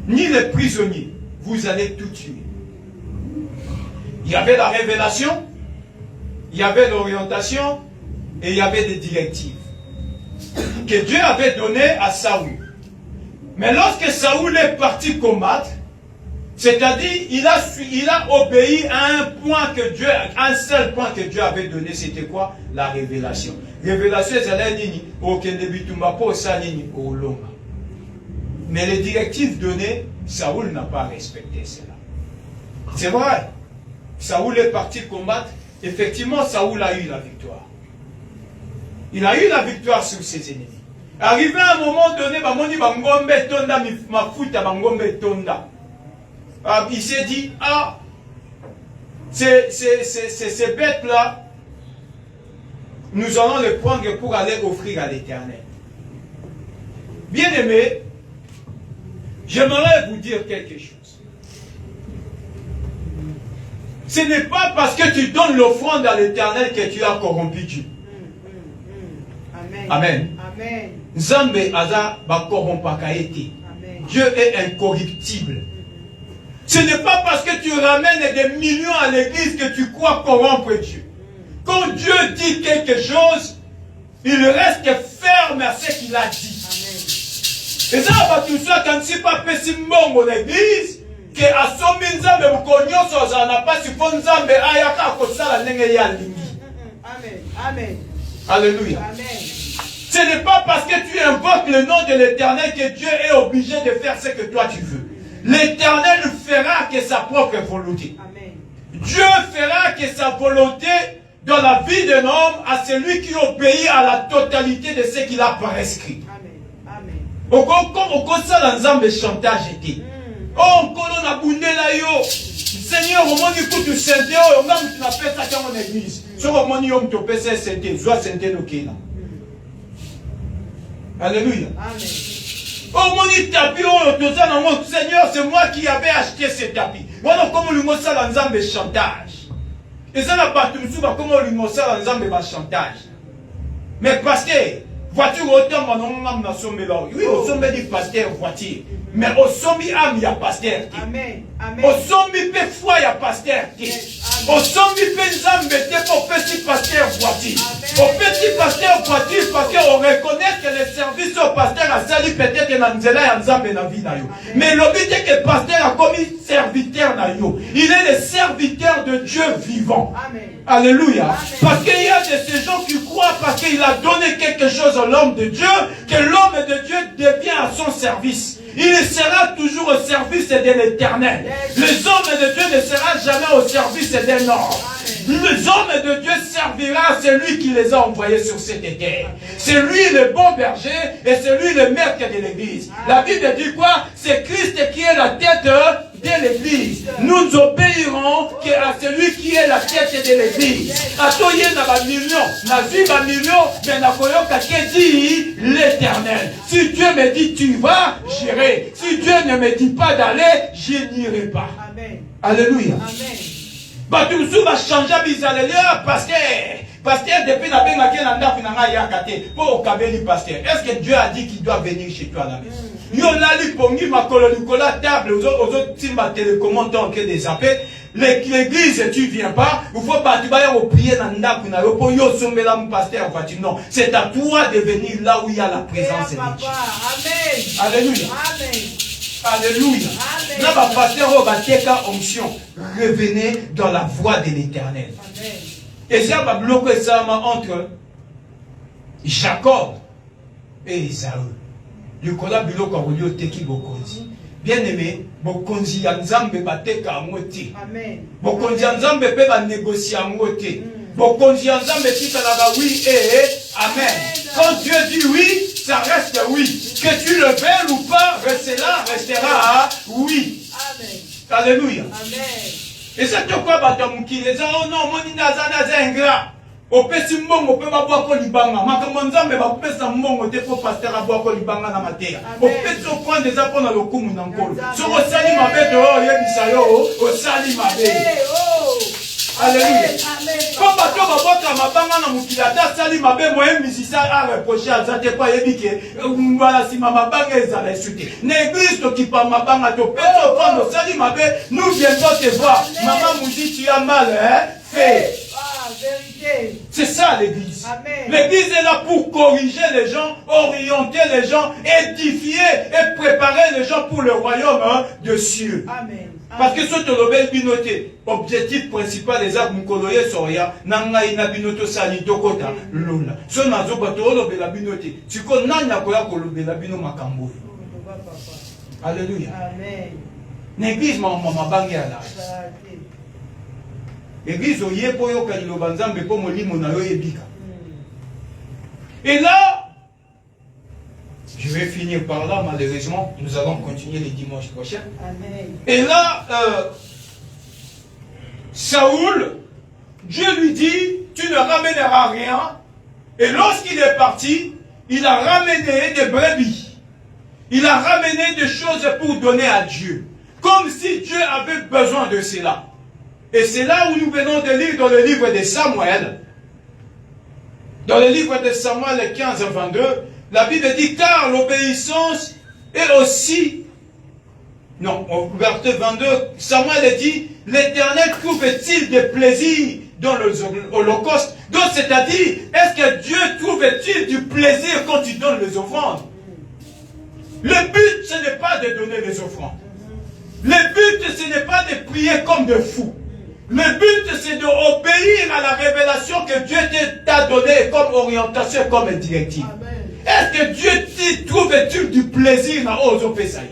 ni les prisonniers. Vous allez tout tuer. Il y avait la révélation, il y avait l'orientation et il y avait des directives que Dieu avait données à Saoul. Mais lorsque Saoul est parti combattre, c'est-à-dire il a obéi à un point que Dieu, un seul point que Dieu avait donné, c'était quoi? La révélation. Révélation, c'est nini, mais les directives données, Saoul n'a pas respecté cela. C'est vrai. Saoul est parti combattre. Effectivement, Saoul a eu la victoire. Il a eu la victoire sur ses ennemis. Arrivé à un moment donné, il s'est dit, ah, ces bêtes-là, nous allons les prendre pour aller offrir à l'Éternel. Bien-aimés, j'aimerais vous dire quelque chose. Ce n'est pas parce que tu donnes l'offrande à l'Éternel que tu as corrompu Dieu. Amen. Amen. Nzambe aza ba corrompaka ete. Dieu est incorruptible. Ce n'est pas parce que tu ramènes des millions à l'église que tu crois corrompre Dieu. Quand Dieu dit quelque chose, il reste ferme à ce qu'il a dit. Et ça va tout ça quand c'est pas pessimon l'église que a somi nzambe mukonyo soza na pas si fon nzambe ayaka ko sala ndenge ya lingi. Amen. Amen. Alléluia. Amen. Ce n'est pas parce que tu invoques le nom de l'Éternel que Dieu est obligé de faire ce que toi tu veux. L'Éternel fera que sa propre volonté. Amen. Dieu fera que sa volonté dans la vie d'un homme à celui qui obéit à la totalité de ce qu'il a prescrit. Amen. Amen. Chantage était. Oh, on a boundé là yo. Seigneur, au moins écoute le sainteté, on a mis la paix dans mon église. Sur au moins on te paie sainteté, soit sainteté no kena. Alléluia. Amen. Au moins il tapis, oh, tout ça dans mon Seigneur, c'est moi qui avais acheté ce tapis. Voilà comment le mot ça dans Nzambe chantage. Et ça n'a pas tout le comment le mot ça dans Nzambe chantage. Mais pasteur, voiture autant mon nom n'a sommé là. Oui, au sommet du pasteur voiture. Mais au sommet âme il y a pasteur. Amen. Amen. Au sommet pe foi il y a pasteur. Au sommet pe Nzambe te pour petit pasteur voiture. Au petit pasteur voiture parce qu'on reconnaît que le service au pasteur a sali peut-être dans Nzela ya Nzambe na vie na yo. Mais le but est que le pasteur a commis serviteur na yo. Il est le serviteur de Dieu vivant. Amen. Alléluia. Amen. Parce qu'il y a de ces gens qui croient parce qu'il a donné quelque chose à l'homme de Dieu que l'homme de Dieu devient à son service. Il sera toujours au service de l'Éternel. Les hommes de Dieu ne seront jamais au service d'un homme. Les hommes de Dieu servira celui qui les a envoyés sur cette terre. C'est lui le bon berger et c'est lui le maître de l'église. La Bible dit quoi? C'est Christ qui est la tête de l'église. Nous obéirons à celui qui est la tête de l'église. Atoye na ba million, na vie ba million, mais na koyoka ke dit l'Éternel. Si Dieu me dit tu vas, j'irai. Si Dieu ne me dit pas d'aller, je n'irai pas. Amen. Alléluia. Amen. Batumsu va changer bisalélia pasteur. Pasteur depuis la benga qui n'a pas yakate pour kabeli pasteur. Est-ce que Dieu a dit qu'il doit venir chez toi à la maison? Yo lali pongi makolo likola table aux autres timba télécommande en que des appels. L'église tu viens pas, il faut pas tu vas prier dans ndaku na yo pour yo sombela mon pasteur va dire non, c'est à toi de venir là où il y a la présence de Dieu. Amen. Alléluia. Amen. Alléluia. Là, ma pasteur, on va teka onction. Revenez dans la voie de l'Éternel. Et ça va bloquer ça entre Jacob et Esaü. Le kola biloko olio teki bokonzi. Bien aimé, bokonzi ya Nzambe bateka amoti. Amen. Bokonzi ya Nzambe pe ba négocier amoti. Bokonzi ya Nzambe tika la oui et amen. Quand Dieu dit oui, ça reste oui. Que tu le veuilles ou pas, cela restera oui. Amen. Alléluia. Amen. Et c'est pourquoi batamuki les gens, oh non, mon inazana zengra. Au pesi mbongo pe ba bwa ko libanga. Makambo Nzambe ba pesa mbongo te po pasteur a bwa ko libanga na mateya. Au pesi au point des apôtres na lokumu na nkolo. So ko sali mabe de o yebisa yo, o sali mabe. Alléluia. Comme bato baboka mabanga na mukili ata sali mabe moye misisa a reprocher azate pa yebike ngwala sima mabanga ezala esute. L'église to ki pa mabanga to peso prendre sali mabe, nous viendrons te voir. Maman nous dit tu as mal, hein? Fais. vérité. C'est ça l'église. Amen. L'église est là pour corriger les gens, orienter les gens, édifier et préparer les gens pour le royaume de cieux. Amen. Parce que ce tolobel binoté, objectif principal des arbres mukoloye soria, nanga ina binoto sanito kota, lola. Ce nazo bato lobela binoté. Tu connais nanya koya kolobela bino makambo. Alléluia. Amen. L'église mama bangi ala. L'église oye po yo kalilo banzambe po molimo na yo ebika. Et là, je vais finir par là, malheureusement. Nous allons continuer les dimanches prochains. Amen. Et là, Saoul, Dieu lui dit, tu ne ramèneras rien. Et lorsqu'il est parti, il a ramené des brebis. Il a ramené des choses pour donner à Dieu. Comme si Dieu avait besoin de cela. Et c'est là où nous venons de lire dans le livre de Samuel. Dans le livre de Samuel 15-22, la Bible dit, car l'obéissance est aussi... Non, au verset 22, Samuel dit, l'Éternel trouve-t-il des plaisirs dans l'Holocauste? Donc, c'est-à-dire, est-ce que Dieu trouve-t-il du plaisir quand tu donnes les offrandes? Le but, ce n'est pas de donner les offrandes. Le but, ce n'est pas de prier comme des fous. Le but, c'est d'obéir à la révélation que Dieu t'a donnée comme orientation, comme directive. Est-ce que Dieu trouve-t-il du plaisir dans aux Opésaï?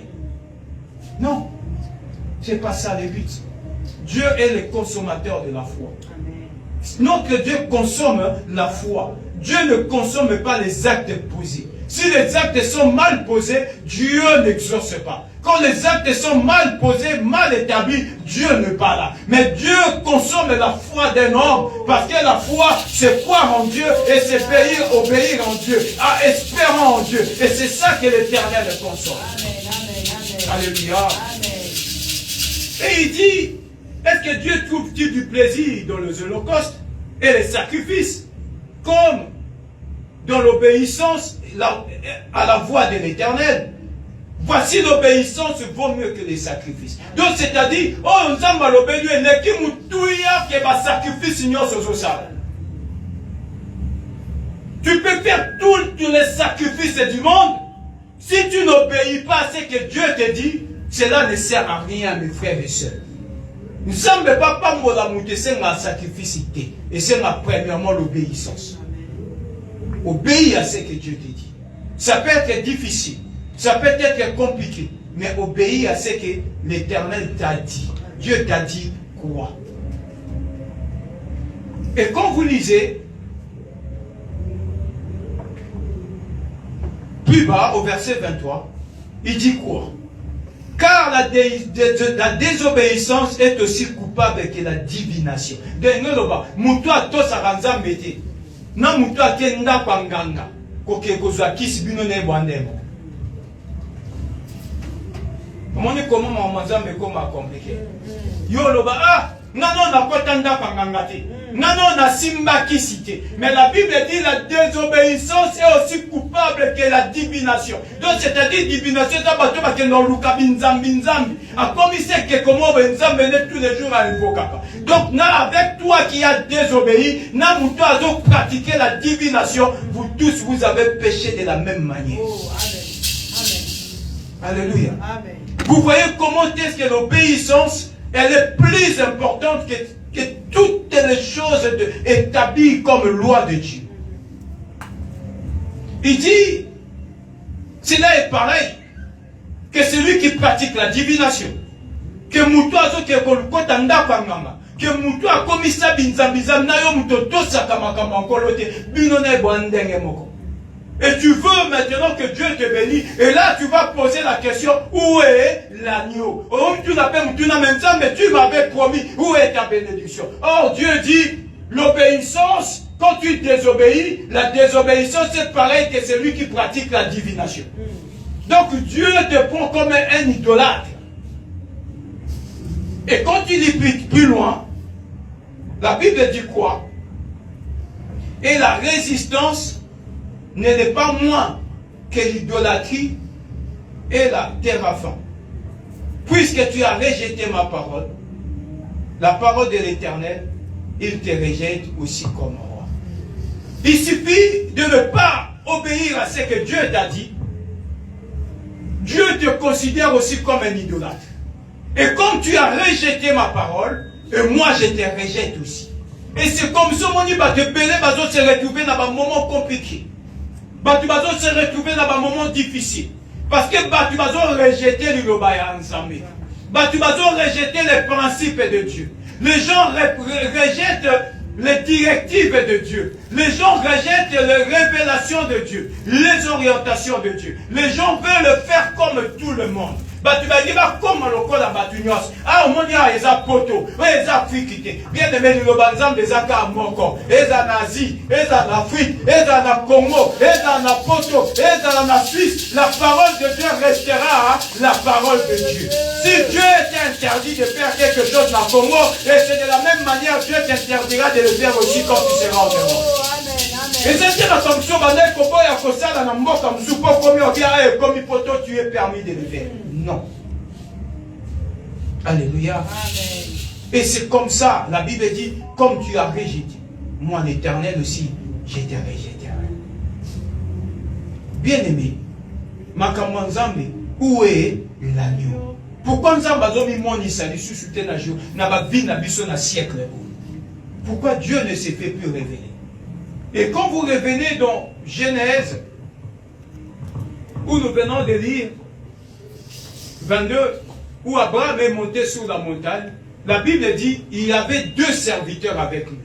Non. Ce n'est pas ça le but. Dieu est le consommateur de la foi. Notre Dieu consomme la foi. Dieu ne consomme pas les actes posés. Si les actes sont mal posés, Dieu n'exauce pas. Quand les actes sont mal posés, mal établis, Dieu n'est pas là. Mais Dieu consomme la foi d'un homme. Parce que la foi, c'est croire en Dieu et c'est obéir en Dieu, à espérer en Dieu. Et c'est ça que l'Éternel consomme. Alléluia. Et il dit, est-ce que Dieu trouve-t-il du plaisir dans les holocaustes et les sacrifices, comme dans l'obéissance à la voix de l'Éternel? Voici l'obéissance vaut mieux que les sacrifices. Donc c'est-à-dire, oh, nous sommes à l'obéissance, n'est-ce que va sacrifice tu peux faire tous les sacrifices du monde. Si tu n'obéis pas à ce que Dieu te dit, cela ne sert à rien, mes frères et sœurs. Nous ne sommes pas pour la montée, c'est un sacrifice. Et c'est premièrement l'obéissance. Obéis à ce que Dieu te dit. Ça peut être difficile. Ça peut être compliqué, mais obéis à ce que l'Éternel t'a dit. Dieu t'a dit quoi? Et quand vous lisez, plus bas, au verset 23, il dit quoi? Car la désobéissance est aussi coupable que la divination. Comment me compliqué? Mais la Bible dit la désobéissance est aussi coupable que la divination. Donc c'est-à-dire divination, tous les jours à donc avec toi qui as désobéi, pratiqué la divination, vous tous vous avez péché de la même manière. Oh, amen. Alléluia. Amen. Vous voyez comment est-ce que l'obéissance, elle est plus importante que toutes les choses établies comme loi de Dieu. Il dit, cela est pareil que celui qui pratique la divination. Que Moutoazo qui est kolukota ndapangama. Que Mouto a commis ça binzambizam na yo Mouto tosaka makama kolote binone boandenge moko. Et tu veux maintenant que Dieu te bénisse. Et là, tu vas poser la question, où est l'agneau? Oh, tu n'appelles, tu n'as même ça, mais tu m'avais promis, où est ta bénédiction? Or, Dieu dit, l'obéissance, quand tu désobéis, la désobéissance, c'est pareil que celui qui pratique la divination. Donc, Dieu te prend comme un idolâtre. Et quand tu lis plus loin, la Bible dit quoi? Et la résistance n'est pas moins que l'idolâtrie et la terre à faim. Puisque tu as rejeté ma parole, la parole de l'Éternel, il te rejette aussi comme roi. Il suffit de ne pas obéir à ce que Dieu t'a dit. Dieu te considère aussi comme un idolâtre. Et comme tu as rejeté ma parole, et moi je te rejette aussi. Et c'est comme ça qu'on dit, se retrouver dans un moment compliqué. Se retrouver dans un moment difficile. Parce que tu vas rejeter le Lobaya ensemble. Tu vas rejeter les principes de Dieu. Les gens rejettent les directives de Dieu. Les gens rejettent les révélations de Dieu, les orientations de Dieu. Les gens veulent faire comme tout le monde. Tu vas dire comme le col à Batunios. Ah, au monde, il y a des poto, des africains. Bien de mettre le exemple des Akamoko, des Nazis, des Afrique, des Congo, des poto, des Suisse. La parole de Dieu restera la parole de Dieu. Si Dieu t'interdit de faire quelque chose dans le Congo, et c'est de la même manière Dieu t'interdira de le faire aussi quand tu seras en Europe. Et c'est la fonction tu es permis de le faire. Non. Alléluia. Amen. Et c'est comme ça, la Bible dit, comme tu as rejeté, moi l'Éternel aussi, je te rejetterai. Bien-aimé, Makamanzambe, où est l'agneau? Pourquoi nous avons mis mon Isali sous soutien à jour, n'a pas vu na siècle? Pourquoi Dieu ne s'est fait plus révéler? Et quand vous revenez dans Genèse, où nous venons de lire 22, où Abraham est monté sur la montagne, la Bible dit il avait 2 serviteurs avec lui.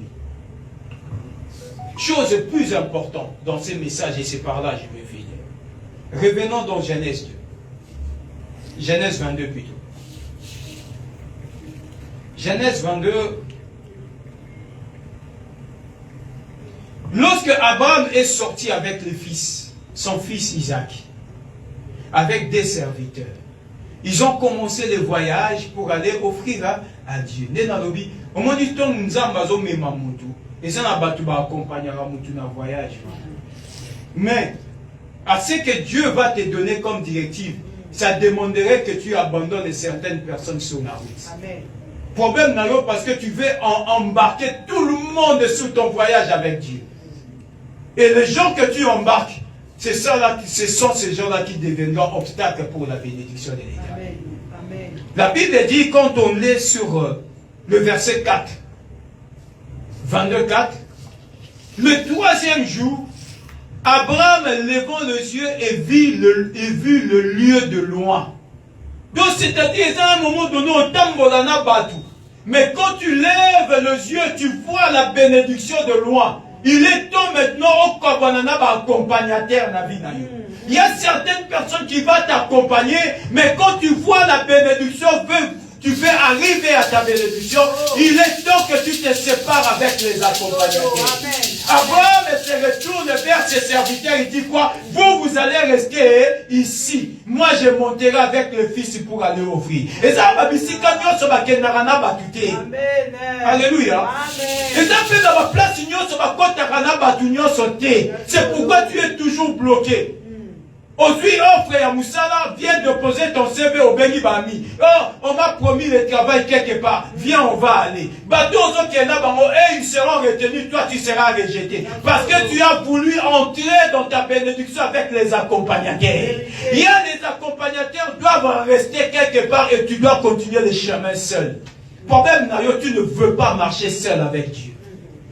Chose plus importante dans ces messages, et c'est par là que je vais finir. Revenons dans Genèse 2. Genèse 22 plutôt. Genèse 22. Lorsque Abraham est sorti avec le fils, son fils Isaac, avec des serviteurs, ils ont commencé le voyage pour aller offrir à Dieu. Au moment où nous avons mis Mamoutou, et ça n'a pas accompagné Mamoutou dans le voyage. Mais, à ce que Dieu va te donner comme directive, ça demanderait que tu abandonnes certaines personnes sur la route. Amen. Problème n'a parce que tu veux embarquer tout le monde sur ton voyage avec Dieu. Et les gens que tu embarques, c'est ça là, ce sont ces gens-là qui deviendront obstacles pour la bénédiction de l'Éternel. La Bible dit, quand on est sur le verset 4, 22-4, le 3e jour, Abraham levant les yeux et vit le lieu de loin. Donc c'est-à-dire, c'est un moment donné, on tambolana batou. Mais quand tu lèves les yeux, tu vois la bénédiction de loin. Il est temps maintenant au Kabanana accompagnateur na vie na yo. Il y a certaines personnes qui vont t'accompagner, mais quand tu vois la bénédiction, tu veux arriver à ta bénédiction, il est temps que tu te sépares avec les accompagnateurs. Abraham se retourne vers ses serviteurs, il dit quoi? Vous allez rester ici. Moi, je monterai avec le fils pour aller offrir. Et ça, alléluia. Et ça fait dans ma place, c'est pourquoi tu es toujours bloqué. Aujourd'hui, frère Moussala, viens de poser ton CV au Béni Bami. Oh, on m'a promis le travail quelque part. Viens, on va aller. Ils seront retenus, toi tu seras rejeté. Parce que tu as voulu entrer dans ta bénédiction avec les accompagnateurs. Il y a des accompagnateurs qui doivent rester quelque part et tu dois continuer le chemin seul. Problème, tu ne veux pas marcher seul avec Dieu.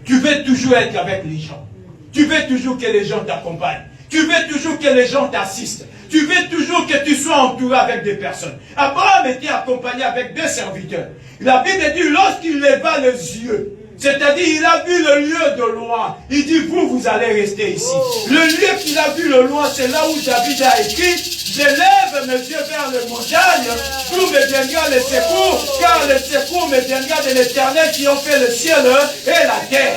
Tu veux toujours être avec les gens. Tu veux toujours que les gens t'accompagnent. Tu veux toujours que les gens t'assistent. Tu veux toujours que tu sois entouré avec des personnes. Abraham était accompagné avec 2 serviteurs. La Bible dit, lorsqu'il leva les yeux, c'est-à-dire il a vu le lieu de loin, il dit, vous allez rester ici. Le lieu qu'il a vu de loin, c'est là où David a écrit, je lève mes yeux vers les montagnes, d'où me viendra le secours, car le secours me viendra de l'Éternel qui ont fait le ciel et la terre.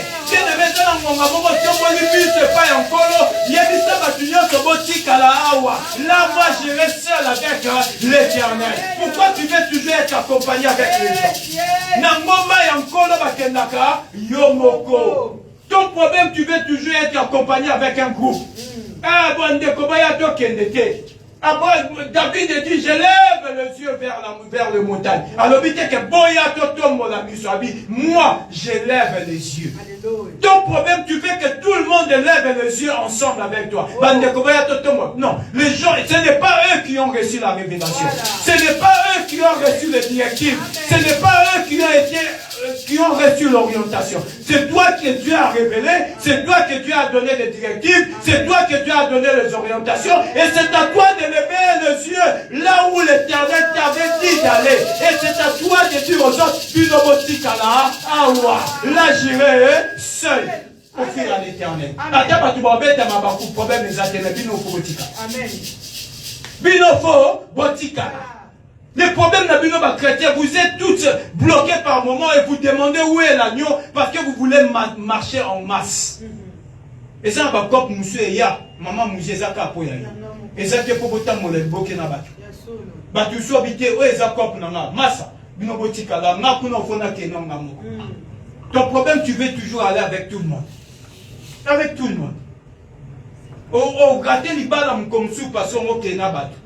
Là, moi, je reste seul avec l'Éternel. Pourquoi tu veux toujours être accompagné avec les gens? Ton problème, tu veux toujours être accompagné avec un groupe. Ah, bon, David dit, je lève les yeux vers les montagnes. Alors, moi, je lève les yeux. Ton problème, tu veux que tout le monde lève les yeux ensemble avec toi. Non, les gens, ce n'est pas eux qui ont reçu la révélation. Ce n'est pas eux qui ont reçu les directives. Ce n'est pas eux qui ont reçu l'orientation. C'est toi que Dieu a révélé, c'est toi que Dieu a donné les directives, c'est toi que Dieu a donné les orientations, et c'est à toi de lever les yeux là où l'Éternel t'avait dit d'aller. Et c'est à toi de dire aux autres, là j'irai seul. Offrir à l'Éternel. Amen. Binofo botika. Les problèmes de chrétien, vous êtes tous bloqués par moment et vous demandez où est l'agneau parce que vous voulez marcher en masse. Et ça, va comme monsieur et ya, maman monsieur zaka po ya. Et ça, c'est pour botam mo le bloqué na batu. Batu so habité o ezakop na nga massa. Bino botika la na kuna fona ke non ngamo. Ton problème, tu veux toujours aller avec tout le monde. Avec tout le monde. Oh, gâter les balles comme sous parce qu'on est na batu.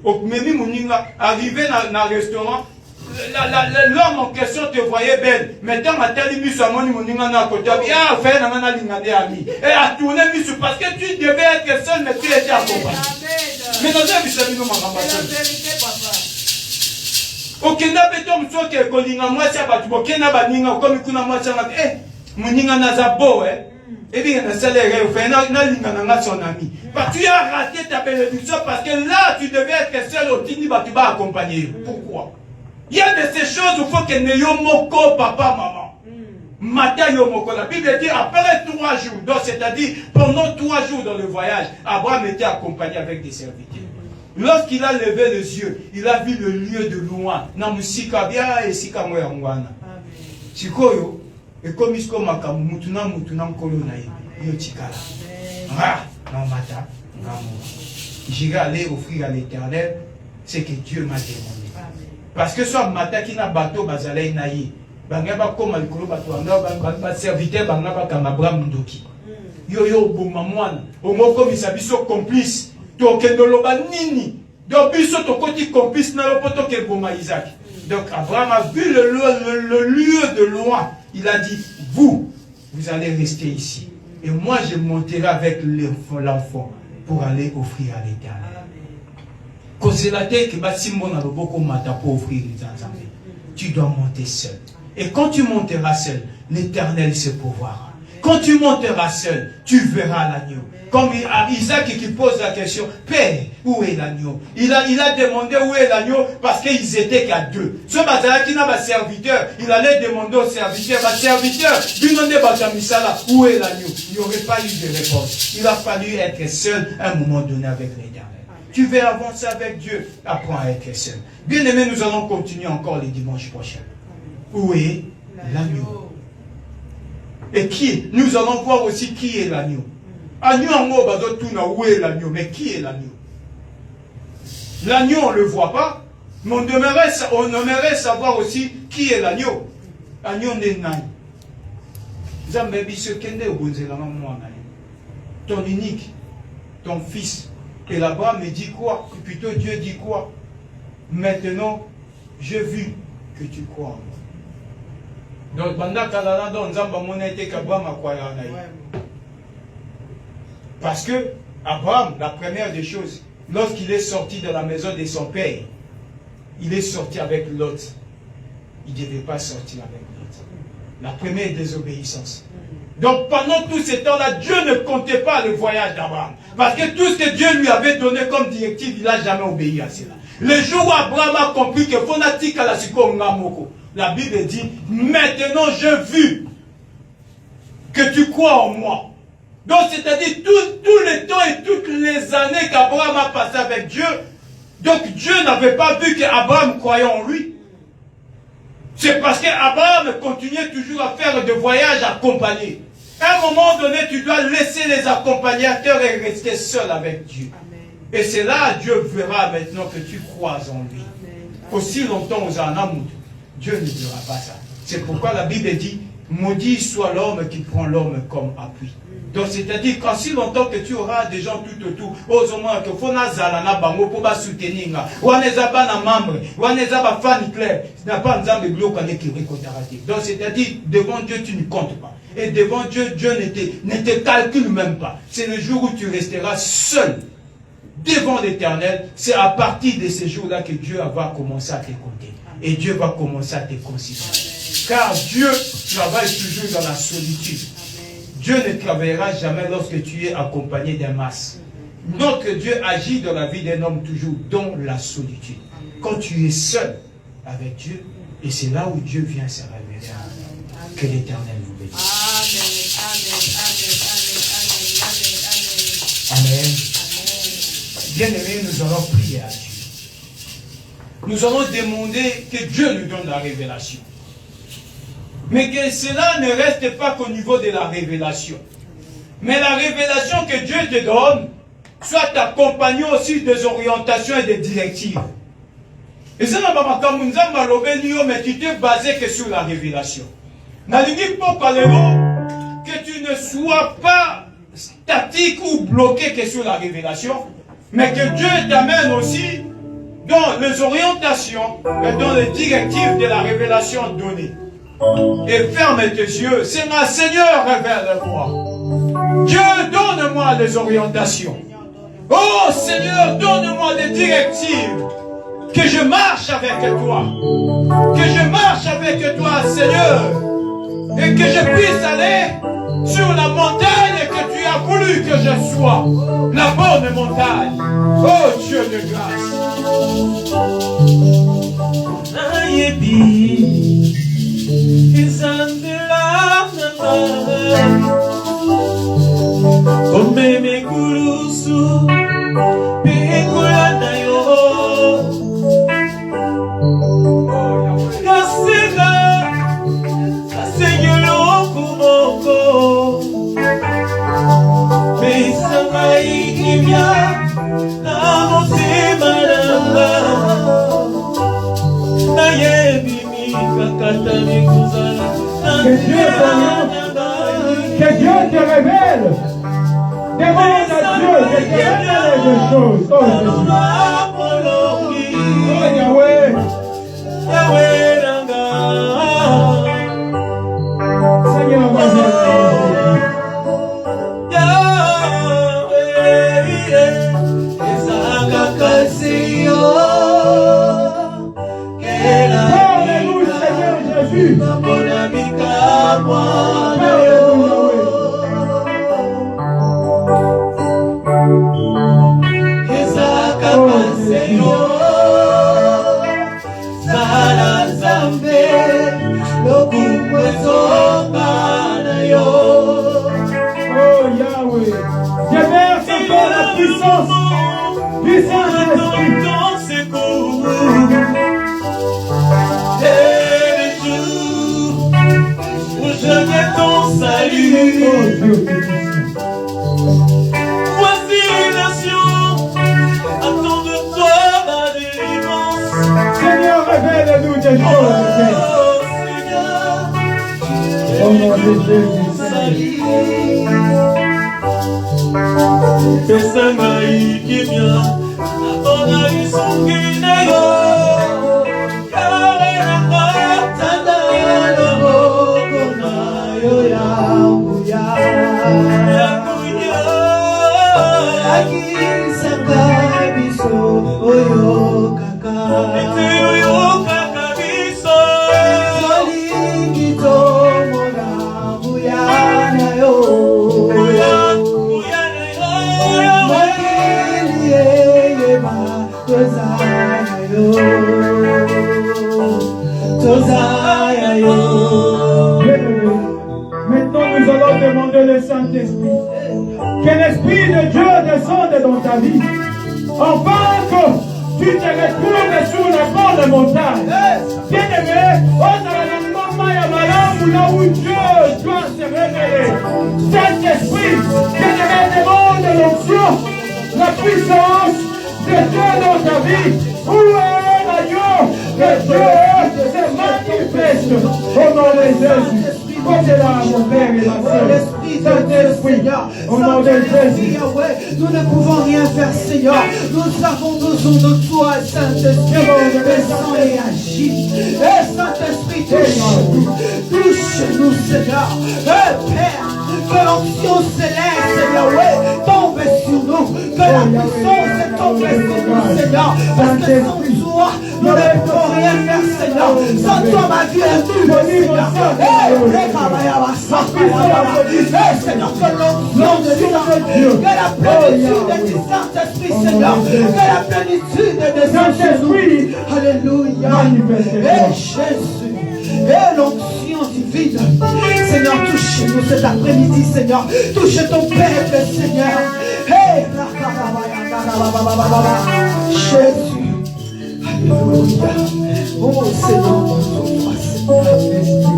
Au memi moninga arrivé dans un restaurant, l'homme en question te voyait belle. Maintenant, ma telle mise à mon moninga na côté. Ah, fait na na lingane ami. Et à tourner mise parce que tu devais être seul, mais tu étais accompagné. Mais dans un bisami no magamba. Okenda beto msoke kolinga mwasi abatu bokena baninga comme kuna mwasi ngati moninga na zabo et bien na salaire fait na linga na son ami. Tu as raté ta bénédiction parce que là tu devais être seul au tini batu ba accompagner. Pourquoi? Il y a de ces choses où il faut que n'ayons moko papa maman. Matin yomoko, la Bible dit après 3 jours, donc c'est-à-dire pendant 3 jours dans le voyage, Abraham était accompagné avec des serviteurs. Lorsqu'il a levé les yeux, il a vu le lieu de loin. Namusika bia et sika moya ngwana. Sikoyo et comme isko makamu mutuna nkolo na yo tikala. Ah, non mata, non. J'irai aller offrir à l'Éternel ce que Dieu m'a demandé. Parce que soit matin qui n'a bateau bazalay naï. Bangaba comme alcoolo bateau ba serviteur bangaba comme Abraham ndoki. Yo boma mwana. Omo comme isabiso complice. Donc, donc, complice Isaac. Donc, Abraham a vu le lieu de loin. Il a dit, vous allez rester ici. Et moi, je monterai avec l'enfant pour aller offrir à l'Éternel. Tu dois monter seul. Et quand tu monteras seul, l'Éternel se pourvoira. Quand tu monteras seul, tu verras l'agneau. Comme Isaac qui pose la question, Père, où est l'agneau? Il a demandé où est l'agneau parce qu'ils étaient qu'à 2. Ce bazar qui n'a pas serviteur, il allait demander au serviteur, où est l'agneau? Il n'y aurait pas eu de réponse. Il a fallu être seul à un moment donné avec l'Éternel. Tu veux avancer avec Dieu, apprends à être seul. Bien aimé, nous allons continuer encore les dimanches prochains. Où est l'agneau? Et qui? Nous allons voir aussi qui est l'agneau. Agneau en haut, où est l'agneau? Mais qui est l'agneau? L'agneau, on ne le voit pas. Mais on aimerait savoir aussi qui est l'agneau. Agneau n'est pas. Ton unique, ton fils. Et là-bas, me dit quoi? Plutôt Dieu dit quoi? Maintenant, j'ai vu que tu crois en moi. Donc, parce que Abraham, la première des choses, lorsqu'il est sorti de la maison de son père, il est sorti avec Lot. Il ne devait pas sortir avec Lot. La première désobéissance. Donc pendant tout ce temps-là, Dieu ne comptait pas le voyage d'Abraham. Parce que tout ce que Dieu lui avait donné comme directive, il n'a jamais obéi à cela. Le jour où Abraham a compris que Fonatik à la Sikongamoko, la Bible dit, maintenant j'ai vu que tu crois en moi. Donc c'est-à-dire tout le temps et toutes les années qu'Abraham a passé avec Dieu, donc Dieu n'avait pas vu qu'Abraham croyait en lui. C'est parce qu'Abraham continuait toujours à faire des voyages accompagnés. À un moment donné, tu dois laisser les accompagnateurs et rester seul avec Dieu. Amen. Et c'est là Dieu verra maintenant que tu crois en lui. Amen. Aussi longtemps aux Anamout, Dieu ne dira pas ça. C'est pourquoi la Bible dit, maudit soit l'homme qui prend l'homme comme appui. Donc c'est-à-dire qu'en si longtemps que tu auras des gens tout autour, aux moins que faut nazala na bango pour ba soutenir, ou anezaba na membre, ou anezaba fan club, ce n'est pas nzambe bloc qui récoltera. Donc c'est-à-dire devant Dieu tu ne comptes pas. Et devant Dieu, Dieu ne te calcule même pas. C'est le jour où tu resteras seul devant l'Éternel. C'est à partir de ces jours-là que Dieu va commencer à te compter. Et Dieu va commencer à te considérer. Car Dieu travaille toujours dans la solitude. Dieu ne travaillera jamais lorsque tu es accompagné d'un masse. Donc Dieu agit dans la vie d'un homme toujours dans la solitude. Quand tu es seul avec Dieu, et c'est là où Dieu vient se révéler. Que l'Éternel vous bénisse. Amen. Bien-aimés, nous allons prier à Dieu. Nous allons demander que Dieu nous donne la révélation. Mais que cela ne reste pas qu'au niveau de la révélation. Mais la révélation que Dieu te donne soit accompagnée aussi des orientations et des directives. Et ça, mais tu t'es basé que sur la révélation. Que tu ne sois pas statique ou bloqué que sur la révélation, mais que Dieu t'amène aussi dans les orientations et dans les directives de la révélation donnée. Et ferme tes yeux. C'est ma Seigneur, révèle-moi. Dieu, donne-moi les orientations. Oh Seigneur, donne-moi des directives. Que je marche avec toi. Que je marche avec toi, Seigneur. Et que je puisse aller sur la montagne que tu as voulu que je sois. La bonne montagne. Oh Dieu de grâce. Que Dieu te révèle. Demande à Dieu de te révéler des choses. Oh Jésus. Oh Yahweh. Seigneur, Alléluia, Seigneur Jésus. Voici les nations, attends de toi ma délivrance. Seigneur, révèle-nous des choses. Oh Seigneur, Au nom de Jésus, Pesangai kimia, atona isungi na yo. Maintenant, nous allons demander le Saint-Esprit. Que l'Esprit de Dieu descende dans ta vie. Enfin que tu te retrouves sur la bonne montagne. Bien-aimé, là où Dieu doit se révéler. Saint-Esprit, je demande l'onction, la puissance de Dieu dans ta vie. Où est l'agneau de Dieu se manifeste au nom de Jésus. Portez là, mon Père et ma soeur. L'Esprit de Dieu, Saint-Esprit, Seigneur. au nom de Jésus. Yahweh, nous ne pouvons rien faire, Seigneur. Nous avons besoin de toi, Saint-Esprit. Descends et agis. Et Saint-Esprit, touche-nous. Touche-nous, Seigneur. Et Père, que l'onction céleste, Yahweh, tombe sur nous. Que la puissance tombe sur nous, Seigneur. Parce que sans toi, nous ne pouvons rien faire, Seigneur. Sans toi, ma vie est nulle, Seigneur. Seigneur, que l'onction de Dieu, que la plénitude du Saint-Esprit, Seigneur, que la plénitude de Saint-Esprit, alléluia, et Jésus, et l'onction divine, Seigneur, touche-nous cet après-midi, Seigneur, touche ton peuple, Seigneur, Jésus, alléluia, oh Seigneur, Jésus,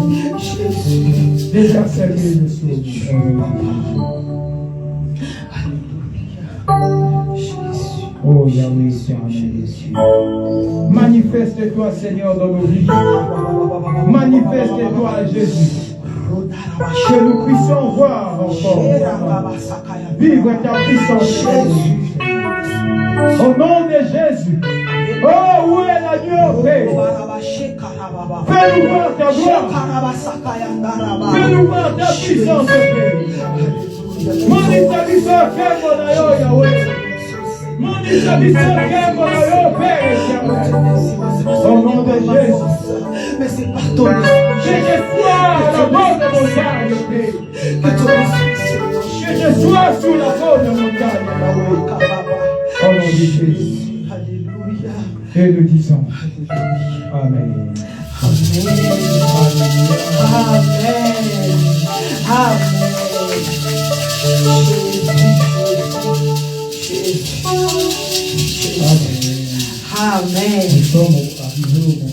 Déjà servi le Seigneur. Oh Yahweh, Seigneur. Manifeste-toi, Seigneur, dans nos vies. Manifeste-toi, Jésus. Que nous puissions voir encore. Vivre ta puissance, Jésus. Au nom de Jésus. Oh, où est l'agneau, Père? Fais-nous voir ta gloire. Fais-nous voir ta puissance, Père. Mon établissement, Père, Yahweh. Mon établissement, Père, au nom de Jésus. Mais c'est par ton esprit. Que je sois à la bonne montagne, Père. Que je sois sur la bonne montagne, Yahweh. Au nom de Jésus. Alléluia. Et nous disons Amen. Amen. Amen. Amen. Nous sommes arrivés au